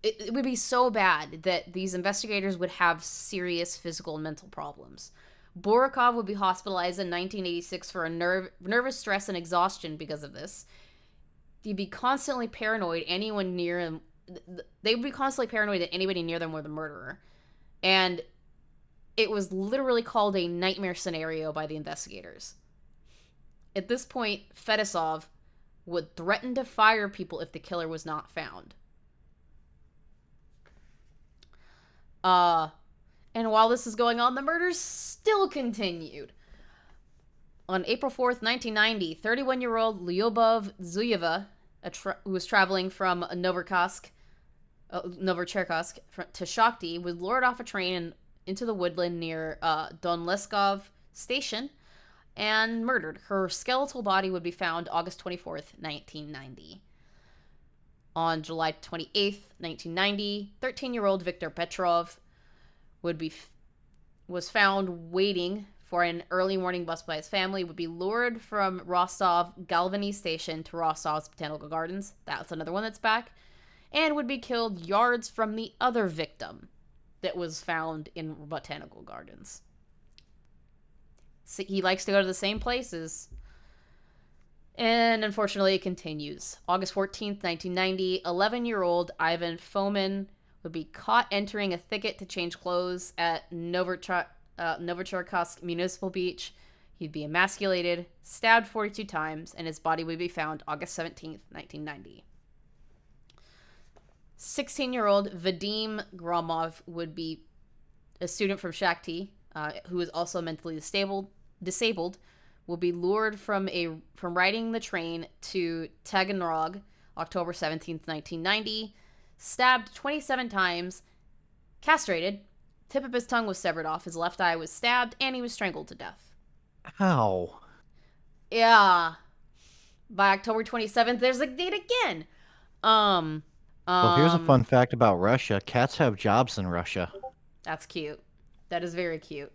it would be so bad that these investigators would have serious physical and mental problems. Burakov would be hospitalized in 1986 for a nervous stress and exhaustion because of this. He'd be constantly paranoid anyone near him. They would be constantly paranoid that anybody near them were the murderer. And it was literally called a nightmare scenario by the investigators. At this point, Fedosov would threaten to fire people if the killer was not found. And while this is going on, the murders still continued. On April 4th, 1990, 31-year-old Lyubov Zuyeva, who was traveling from Novocherkassk to Shakhty, was lured off a train and into the woodland near Donleskov Station and murdered. Her skeletal body would be found August 24th, 1990. On July 28th, 1990, 13-year-old Viktor Petrov was found waiting for an early morning bus by his family, would be lured from Rostov Galvany Station to Rostov's Botanical Gardens. That's another one that's back. And would be killed yards from the other victim that was found in Botanical Gardens. So he likes to go to the same places. And unfortunately, it continues. August 14th, 1990, 11-year-old Ivan Fomin would be caught entering a thicket to change clothes at Novocharkassk Municipal Beach. He'd be emasculated, stabbed 42 times, and his body would be found August 17th, 1990. 16-year-old Vadim Gromov would be a student from Shakhty, who is also mentally disabled, will be lured from riding the train to Taganrog, October 17th, 1990, stabbed 27 times, castrated, tip of his tongue was severed off, his left eye was stabbed, and he was strangled to death. How? Yeah. By October 27th, there's a date again. Well, here's a fun fact about Russia. Cats have jobs in Russia. That's cute. That is very cute.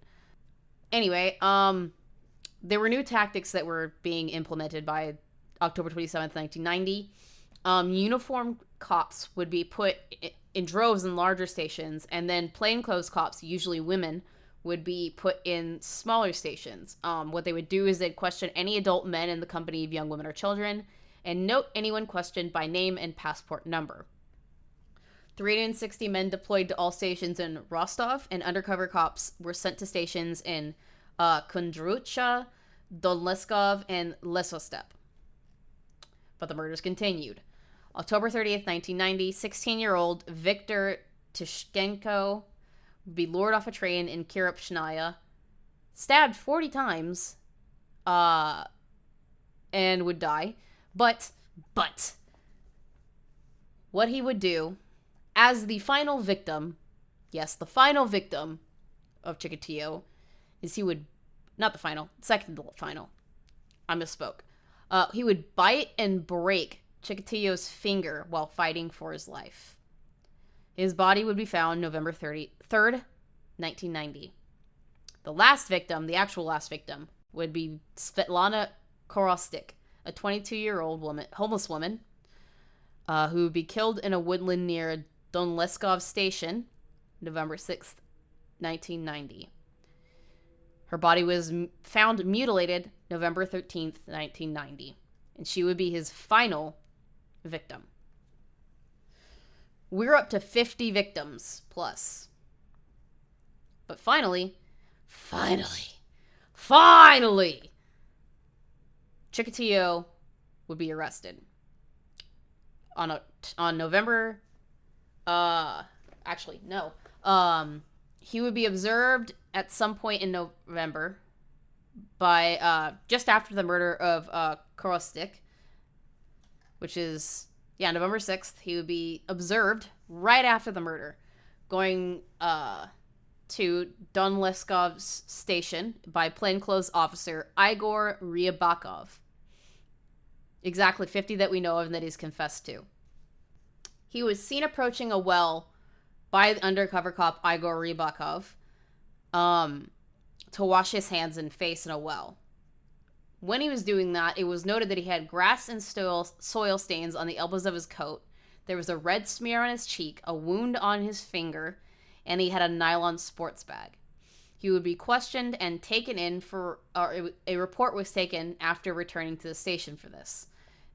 Anyway, there were new tactics that were being implemented by October 27th, 1990. Uniformed cops would be put in droves in larger stations, and then plainclothes cops, usually women, would be put in smaller stations. What they would do is they'd question any adult men in the company of young women or children, and note anyone questioned by name and passport number. 360 men deployed to all stations in Rostov, and undercover cops were sent to stations in Kundrucha, Donleskov, and Lesostep. But the murders continued. October 30th, 1990, 16-year-old Viktor Tishchenko would be lured off a train in Kirupshnaya, stabbed 40 times, and would die. But, what he would do as the final victim, yes, the final victim of Chikatilo, is he would, not the final, second to final, I misspoke. He would bite and break Chikatilo's finger while fighting for his life. His body would be found November 3rd, 1990. The last victim, the actual last victim, would be Svetlana Korostik, a 22-year-old homeless woman, who would be killed in a woodland near Donleskov Station, November 6th, 1990. Her body was found mutilated November 13th, 1990, and she would be his final victim. We're up to 50 victims plus. But finally, Chikatilo would be arrested on November. He would be observed at some point in November by just after the murder of Korostik, which is November 6th. He would be observed right after the murder, going to Donleskov's station by plainclothes officer Igor Ryabakov. Exactly 50 that we know of and that he's confessed to. He was seen approaching a well by the undercover cop Igor Rybakov to wash his hands and face in a well. When he was doing that, it was noted that he had grass and soil stains on the elbows of his coat. There was a red smear on his cheek, a wound on his finger, and he had a nylon sports bag. He would be questioned and taken in a report was taken after returning to the station for this.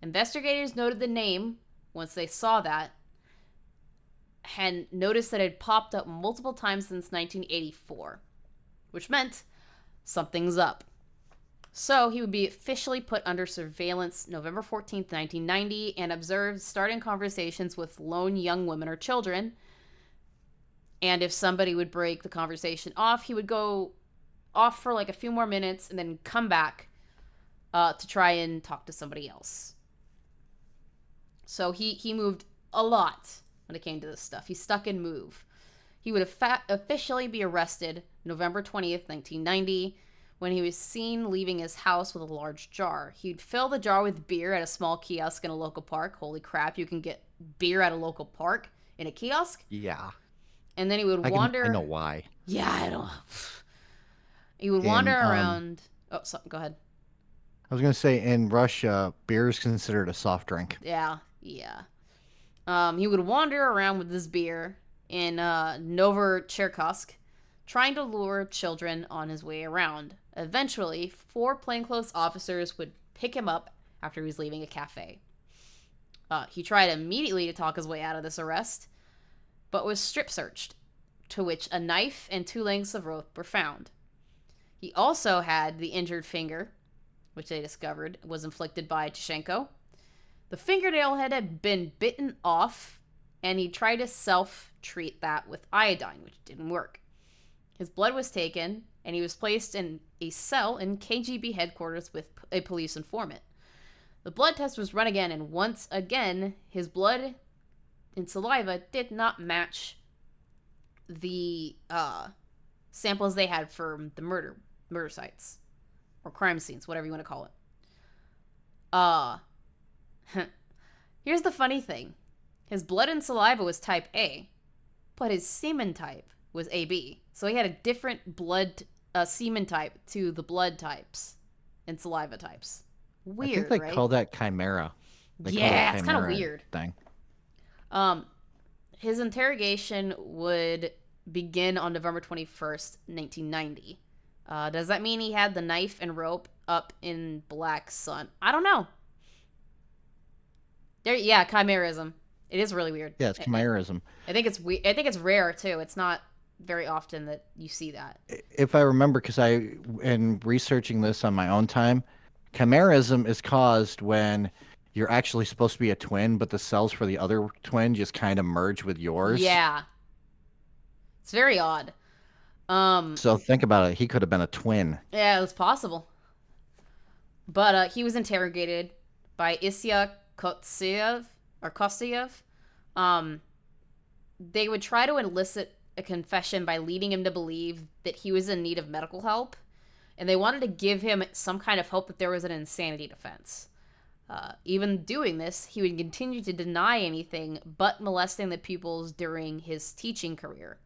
Investigators noted the name once they saw that, and noticed that it had popped up multiple times since 1984, which meant something's up. So he would be officially put under surveillance November 14th, 1990, and observed starting conversations with lone young women or children. And if somebody would break the conversation off, he would go off for like a few more minutes and then come back to try and talk to somebody else. So he moved a lot when it came to this stuff. He stuck and moved. He would officially be arrested November 20th, 1990, when he was seen leaving his house with a large jar. He'd fill the jar with beer at a small kiosk in a local park. Holy crap, you can get beer at a local park in a kiosk? Yeah. And then he would wander... I know why. Yeah, I don't. He would wander In around. Oh, go ahead. I was gonna say in Russia, beer is considered a soft drink. Yeah, yeah. He would wander around with this beer in Novocherkassk, trying to lure children on his way around. Eventually, 4 plainclothes officers would pick him up after he was leaving a cafe. He tried immediately to talk his way out of this arrest, but was strip searched, to which a knife and 2 lengths of rope were found. He also had the injured finger, which they discovered was inflicted by Tishenko. The fingernail had been bitten off, and he tried to self-treat that with iodine, which didn't work. His blood was taken, and he was placed in a cell in KGB headquarters with a police informant. The blood test was run again, and once again, his blood and saliva did not match the samples they had for the murder sites or crime scenes, whatever you want to call it. Here's the funny thing: his blood and saliva was type A, but his semen type was AB. So he had a different blood semen type to the blood types and saliva types. Weird, I think they right? call that chimera. Yeah, it's kind of weird. Thing. His interrogation would begin on November 21st, 1990. Does that mean he had the knife and rope up in black sun? I don't know. Yeah, chimerism. It is really weird. Yeah, it's chimerism. I think it's I think it's rare too. It's not very often that you see that. If I remember, because in researching this on my own time, chimerism is caused when you're actually supposed to be a twin, but the cells for the other twin just kind of merge with yours. Yeah. It's very odd. So think about it. He could have been a twin. Yeah, it's possible. But he was interrogated by Isya Kostyev. They would try to elicit a confession by leading him to believe that he was in need of medical help, and they wanted to give him some kind of hope that there was an insanity defense. Even doing this, he would continue to deny anything but molesting the pupils during his teaching career.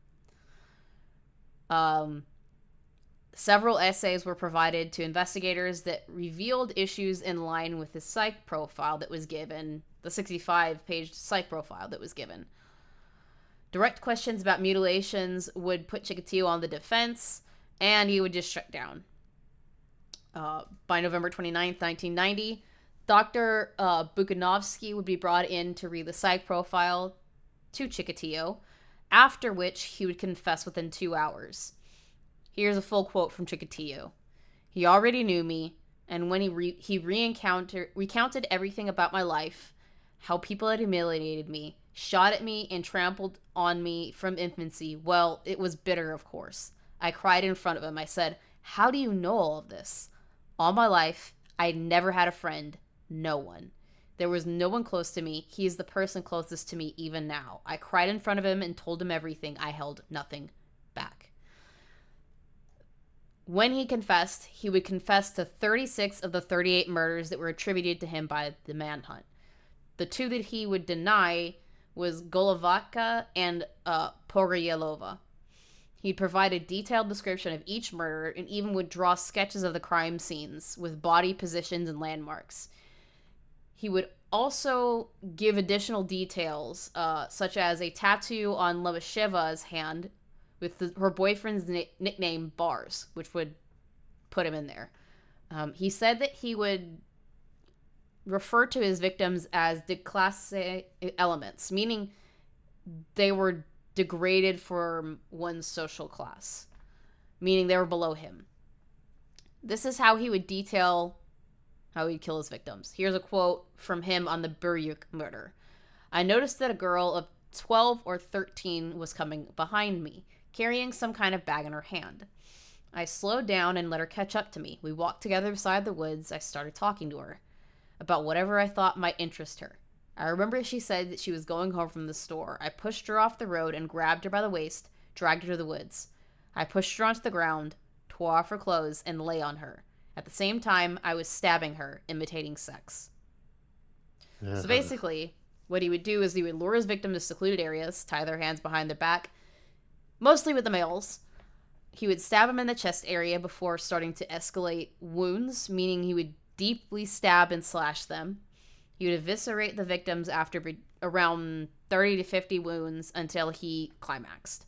Several essays were provided to investigators that revealed issues in line with his psych profile that was given, the 65-page psych profile that was given. Direct questions about mutilations would put Chikatilo on the defense, and he would just shut down. By November 29th, 1990, Dr. Bukanovsky would be brought in to read the psych profile to Chikatilo, after which he would confess within 2 hours. Here's a full quote from Chikatilo. He already knew me, and when he recounted everything about my life, how people had humiliated me, shot at me, and trampled on me from infancy, well, it was bitter, of course. I cried in front of him. I said, "How do you know all of this?" All my life, I never had a friend. No one. There was no one close to me. He is the person closest to me even now. I cried in front of him and told him everything. I held nothing back. When he confessed, he would confess to 36 of the 38 murders that were attributed to him by the manhunt. The 2 that he would deny was Golovaka and Poryelova. He'd provide a detailed description of each murder and even would draw sketches of the crime scenes with body positions and landmarks. He would also give additional details, such as a tattoo on Levasheva's hand with her boyfriend's nickname Bars, which would put him in there. He said that he would refer to his victims as déclassé elements, meaning they were degraded from one's social class, meaning they were below him. This is how he would detail how he'd kill his victims. Here's a quote from him on the Buryuk murder. I noticed that a girl of 12 or 13 was coming behind me, carrying some kind of bag in her hand. I slowed down and let her catch up to me. We walked together beside the woods. I started talking to her about whatever I thought might interest her. I remember she said that she was going home from the store. I pushed her off the road and grabbed her by the waist, dragged her to the woods. I pushed her onto the ground, tore off her clothes, and lay on her. At the same time, I was stabbing her, imitating sex. So basically, what he would do is he would lure his victim to secluded areas, tie their hands behind their back, mostly with the males, He would stab him in the chest area before starting to escalate wounds, meaning he would deeply stab and slash them. He would eviscerate the victims after around 30 to 50 wounds until he climaxed.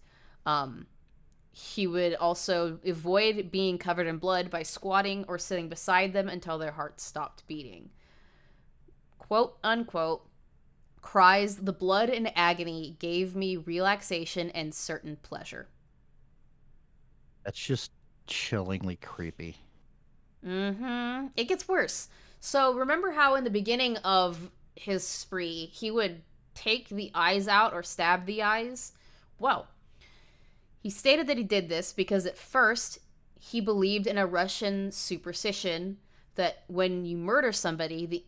He would also avoid being covered in blood by squatting or sitting beside them until their hearts stopped beating. Quote unquote, cries, the blood and agony gave me relaxation and certain pleasure. That's just chillingly creepy. Mm-hmm. It gets worse. So remember how in the beginning of his spree, he would take the eyes out or stab the eyes? Well, he stated that he did this because at first he believed in a Russian superstition that when you murder somebody,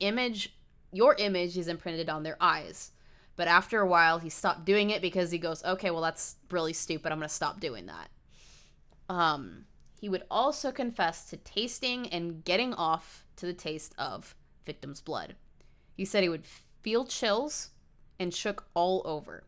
your image is imprinted on their eyes. But after a while, he stopped doing it because he goes, okay, well, that's really stupid. I'm going to stop doing that. He would also confess to tasting and getting off to the taste of victims' blood. He said he would feel chills and shook all over.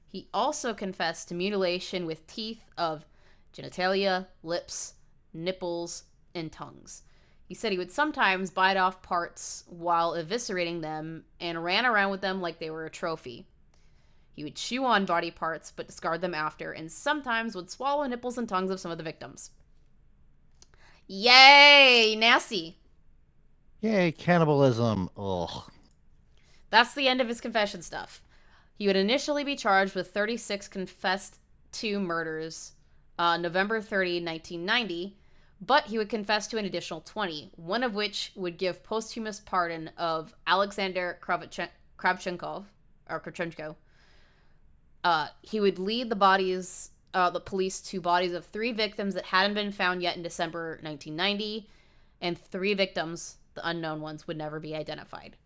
He also confessed to mutilation with teeth of genitalia, lips, nipples, and tongues. He said he would sometimes bite off parts while eviscerating them and ran around with them like they were a trophy. He would chew on body parts but discard them after, and sometimes would swallow nipples and tongues of some of the victims. Yay! Nasty. Yay, cannibalism. Ugh. That's the end of his confession stuff. He would initially be charged with 36 confessed to murders November 30, 1990, but he would confess to an additional 20, one of which would give posthumous pardon of Alexander Kravchenko. He would lead the police to bodies of 3 victims that hadn't been found yet in December 1990, and 3 victims, the unknown ones, would never be identified.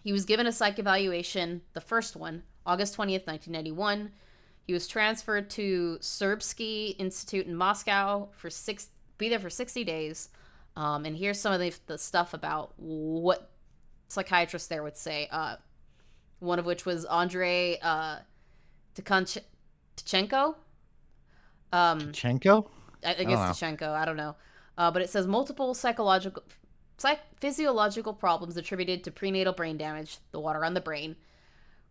He was given a psych evaluation, the first one, August 20th, 1991. He was transferred to Serbsky Institute in Moscow be there for 60 days. And here's some of the stuff about what psychiatrists there would say. One of which was Andrei Chikatilo. Tichenko? I guess Tichenko, I don't know. But it says multiple physiological problems attributed to prenatal brain damage, the water on the brain.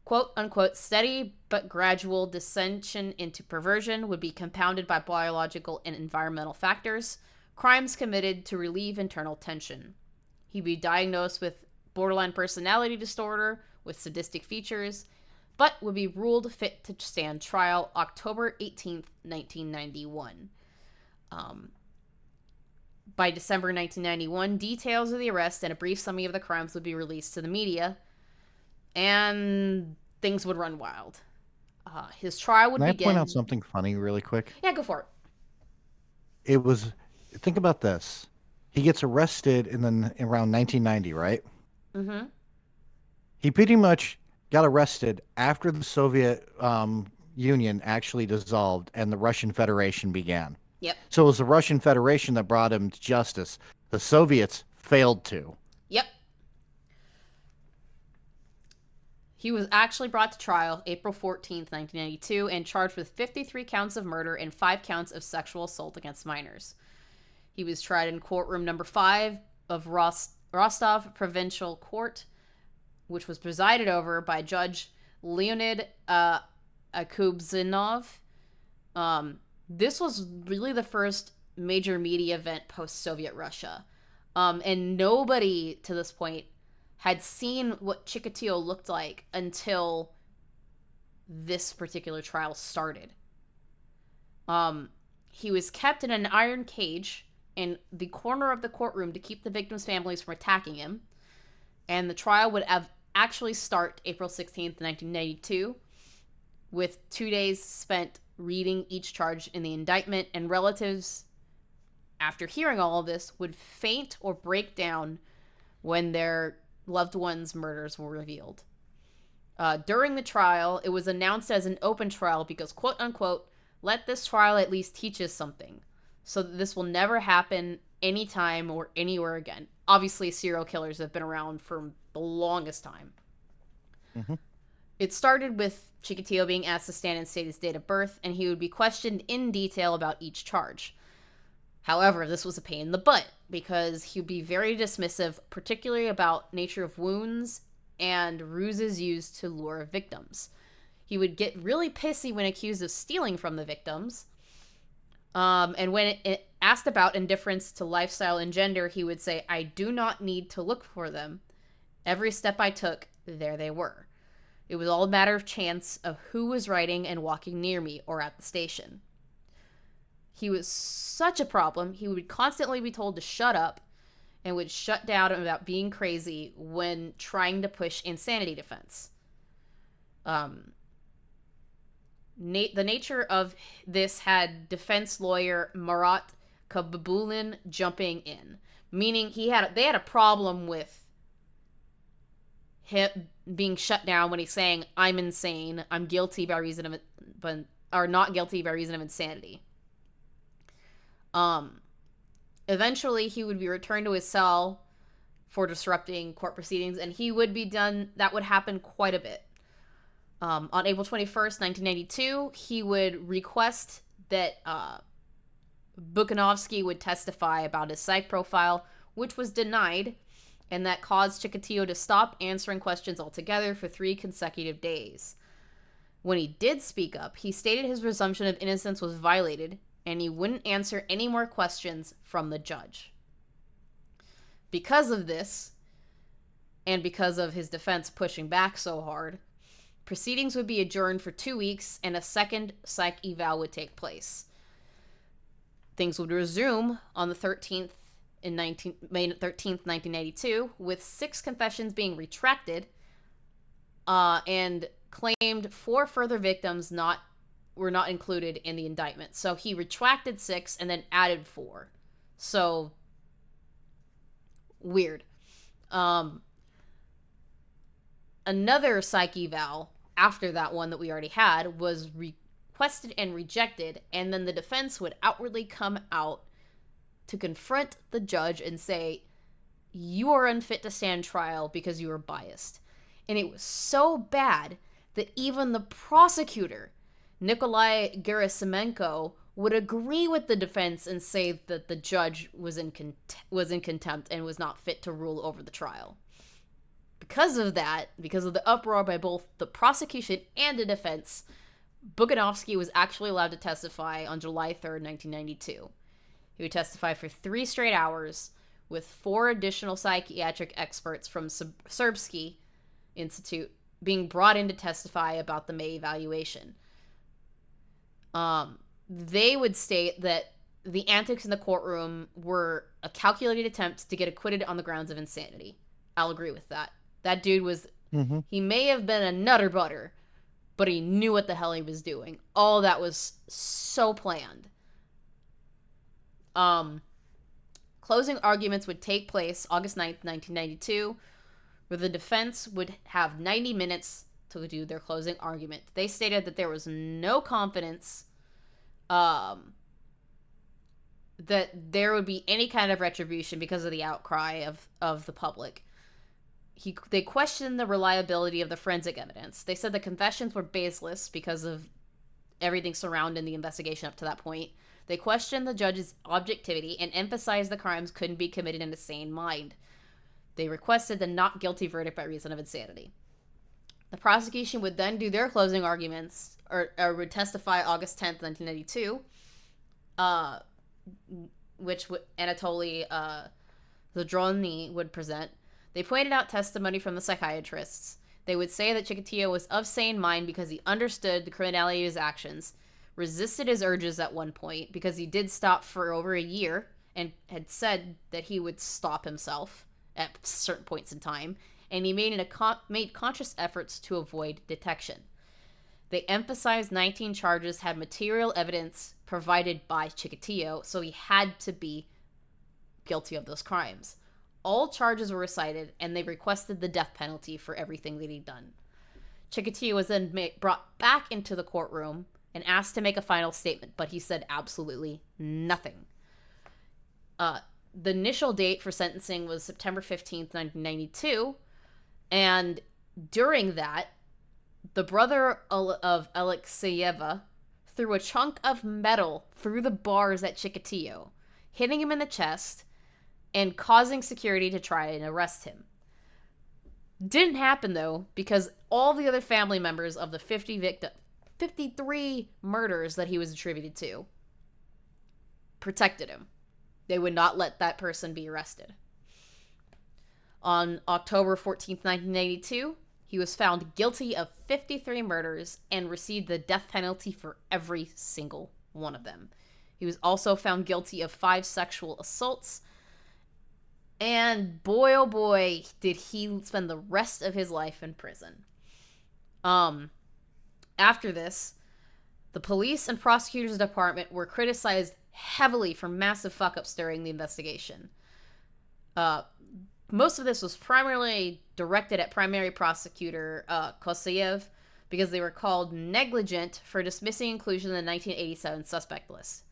Quote unquote, steady but gradual descension into perversion would be compounded by biological and environmental factors, crimes committed to relieve internal tension. He'd be diagnosed with borderline personality disorder with sadistic features, but would be ruled fit to stand trial October 18th, 1991. By December 1991, details of the arrest and a brief summary of the crimes would be released to the media, and things would run wild. His trial would begin... Can I point out something funny really quick? Yeah, go for it. Think about this. He gets arrested around 1990, right? Mm-hmm. He pretty much got arrested after the Soviet Union actually dissolved and the Russian Federation began. Yep. So it was the Russian Federation that brought him to justice. The Soviets failed to. Yep. He was actually brought to trial April 14th, 1992, and charged with 53 counts of murder and 5 counts of sexual assault against minors. He was tried in courtroom number 5 of Rostov Provincial Court, which was presided over by Judge Leonid Akubzinov. This was really the first major media event post-Soviet Russia. And nobody to this point had seen what Chikatilo looked like until this particular trial started. He was kept in an iron cage in the corner of the courtroom to keep the victims' families from attacking him. And the trial would actually start April 16th, 1992, with 2 days spent reading each charge in the indictment, and relatives, after hearing all of this, would faint or break down when their loved ones' murders were revealed. During the trial, it was announced as an open trial because, quote unquote, let this trial at least teach us something, so that this will never happen anytime or anywhere again. Obviously, serial killers have been around for the longest time. Mm-hmm. It started with Chikatilo being asked to stand and state his date of birth, and he would be questioned in detail about each charge. However, this was a pain in the butt because he would be very dismissive, particularly about nature of wounds and ruses used to lure victims. He would get really pissy when accused of stealing from the victims. And when asked about indifference to lifestyle and gender, he would say, "I do not need to look for them. Every step I took, there they were. It was all a matter of chance of who was riding and walking near me or at the station." He was such a problem. He would constantly be told to shut up and would shut down about being crazy when trying to push insanity defense. The nature of this had defense lawyer Marat Kababulin jumping in, meaning they had a problem with him being shut down when he's saying, "I'm insane. I'm guilty by reason of it, but are not guilty by reason of insanity." Eventually, he would be returned to his cell for disrupting court proceedings, and he would be done. That would happen quite a bit. On April 21st, 1992, he would request that Bukanovsky would testify about his psych profile, which was denied, and that caused Chikatilo to stop answering questions altogether for 3 consecutive days. When he did speak up, he stated his presumption of innocence was violated, and he wouldn't answer any more questions from the judge. Because of this, and because of his defense pushing back so hard, proceedings would be adjourned for 2 weeks, and a second psych eval would take place. Things would resume on the 13th, May 13th, 1992, with 6 confessions being retracted, and claimed 4 further victims were not included in the indictment. So he retracted 6 and then added 4. So weird. Another psych eval after that one that we already had was requested and rejected, and then the defense would outwardly come out to confront the judge and say, "You are unfit to stand trial because you are biased." And it was so bad that even the prosecutor, Nikolai Gerasimenko, would agree with the defense and say that the judge was in contempt and was not fit to rule over the trial. Because of that, because of the uproar by both the prosecution and the defense, Bukanovsky was actually allowed to testify on July 3rd, 1992. He would testify for 3 straight hours, with 4 additional psychiatric experts from Serbsky Institute being brought in to testify about the May evaluation. They would state that the antics in the courtroom were a calculated attempt to get acquitted on the grounds of insanity. I'll agree with that. That dude was, he may have been a nutter butter, but he knew what the hell he was doing. All that was so planned. Closing arguments would take place August 9th, 1992, where the defense would have 90 minutes to do their closing argument. They stated that there was no confidence that there would be any kind of retribution because of the outcry of the public. They questioned the reliability of the forensic evidence. They said the confessions were baseless because of everything surrounding the investigation up to that point. They questioned the judge's objectivity and emphasized the crimes couldn't be committed in a sane mind. They requested the not guilty verdict by reason of insanity. The prosecution would then do their closing arguments, or would testify August 10th, 1992, which Anatoly Zadrony would present. They pointed out testimony from the psychiatrists. They would say that Chikatilo was of sane mind because he understood the criminality of his actions, resisted his urges at one point because he did stop for over a year and had said that he would stop himself at certain points in time, and he made conscious efforts to avoid detection. They emphasized 19 charges had material evidence provided by Chikatilo, so he had to be guilty of those crimes. All charges were recited, and they requested the death penalty for everything that he'd done. Chikatilo was then brought back into the courtroom and asked to make a final statement, but he said absolutely nothing. The initial date for sentencing was September 15th, 1992, and during that, The brother of Alexeyeva threw a chunk of metal through the bars at Chikatilo, hitting him in the chest and causing security to try and arrest him. Didn't happen, though, because all the other family members of the 53 murders that he was attributed to protected him. They would not let that person be arrested. On October 14th, 1982, he was found guilty of 53 murders and received the death penalty for every single one of them. He was also found guilty of 5 sexual assaults. And boy, oh boy, did he spend the rest of his life in prison. After this, the police and prosecutor's department were criticized heavily for massive fuck-ups during the investigation. Most of this was primarily directed at primary prosecutor Koseyev because they were called negligent for dismissing inclusion in the 1987 suspect list.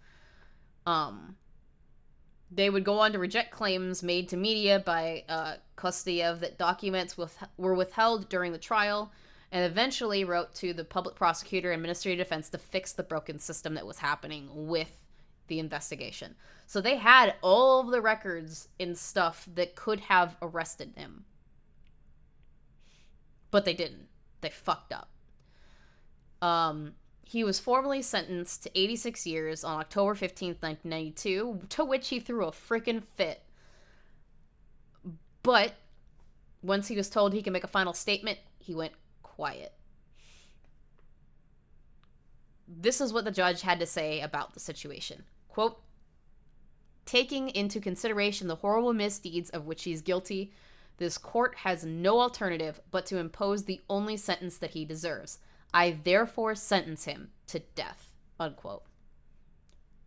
They would go on to reject claims made to media by Koseyev that documents were withheld during the trial, and eventually wrote to the public prosecutor and Ministry of Defense to fix the broken system that was happening with the investigation. So they had all of the records and stuff that could have arrested him. But they didn't. They fucked up. He was formally sentenced to 86 years on October 15th, 1992, to which he threw a freaking fit. But once he was told he could make a final statement, he went quiet. This is what the judge had to say about the situation. Quote, taking into consideration the horrible misdeeds of which he is guilty, this court has no alternative but to impose the only sentence that he deserves. I therefore sentence him to death. Unquote.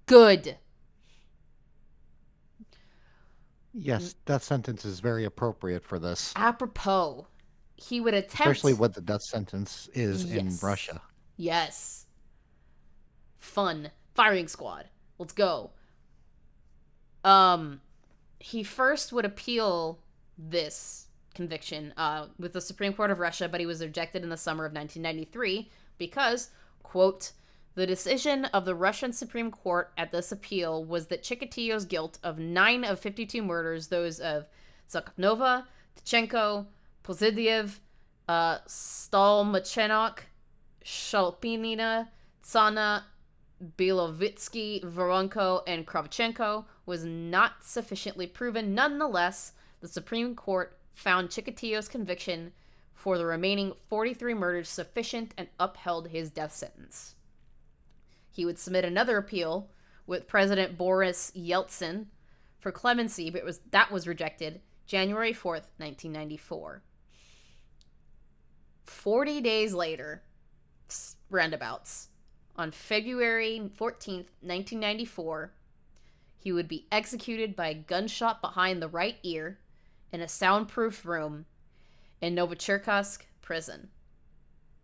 Good. Yes, that sentence is very appropriate for this. Apropos, he would attempt... Especially what the death sentence is in Russia. Yes. Fun. Firing squad. Let's go. He first would appeal this conviction with the Supreme Court of Russia, but he was rejected in the summer of 1993 because, quote, the decision of the Russian Supreme Court at this appeal was that Chikatilo's guilt of 9 of 52 murders, those of Zakopnova, Tkachenko, Pozidiev, Stalmachenok, Shalpinina, Tsana, Bilovitsky, Voronko, and Kravchenko was not sufficiently proven. Nonetheless, the Supreme Court found Chikatilo's conviction for the remaining 43 murders sufficient and upheld his death sentence. He would submit another appeal with President Boris Yeltsin for clemency, but that was rejected January 4th, 1994. 40 days later, roundabouts, on February 14th, 1994, he would be executed by a gunshot behind the right ear in a soundproof room in Novocherkassk prison,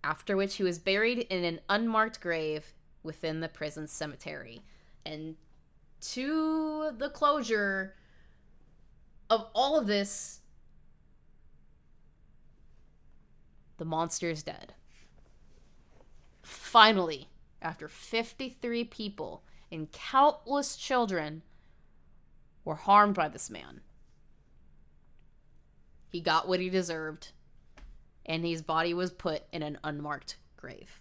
after which he was buried in an unmarked grave within the prison cemetery. And to the closure of all of this, the monster is dead. Finally, after 53 people and countless children were harmed by this man, he got what he deserved, and his body was put in an unmarked grave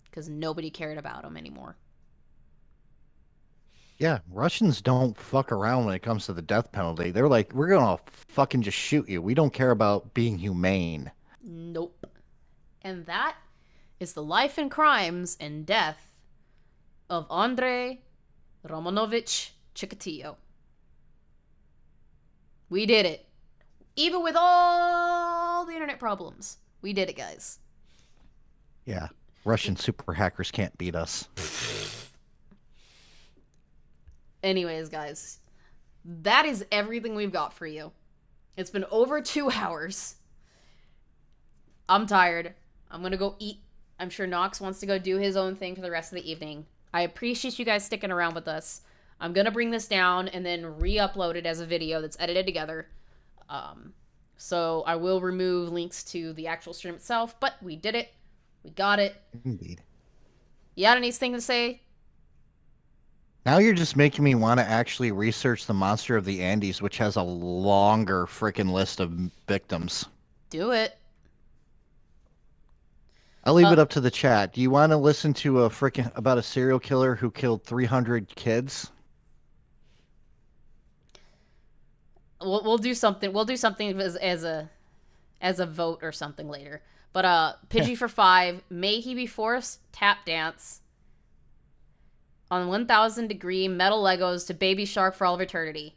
because nobody cared about him anymore. Yeah, Russians don't fuck around when it comes to the death penalty. They're like, we're gonna fucking just shoot you. We don't care about being humane. Nope. And that is the life and crimes and death of Andrei Romanovich Chikatilo. We did it. Even with all the internet problems. We did it, guys. Yeah. Russian super hackers can't beat us. Anyways, guys, that is everything we've got for you. It's been over 2 hours. I'm tired. I'm gonna go eat. I'm sure Knox wants to go do his own thing for the rest of the evening. I appreciate you guys sticking around with us. I'm gonna bring this down and then re-upload it as a video that's edited together. So I will remove links to the actual stream itself, but we did it. We got it. Indeed. You got anything to say? Now you're just making me want to actually research the Monster of the Andes, which has a longer freaking list of victims. Do it. I'll leave it up to the chat. Do you want to listen to a freaking about a serial killer who killed 300 kids? We'll do something. We'll do something as a vote or something later. But Pidgey for 5. May he be forced tap dance on 1,000 degree metal Legos to Baby Shark for all of eternity.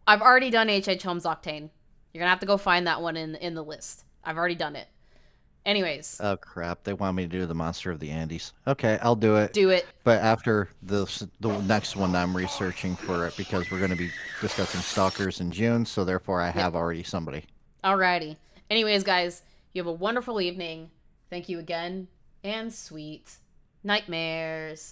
I've already done H.H. Holmes Octane. You're gonna have to go find that one in the list. I've already done it. Anyways. Oh crap! They want me to do the Monster of the Andes. Okay, I'll do it. Do it. But after the next one, I'm researching for it because we're going to be discussing stalkers in June. So therefore, I have already somebody. Alrighty. Anyways, guys, you have a wonderful evening. Thank you again, and sweet nightmares.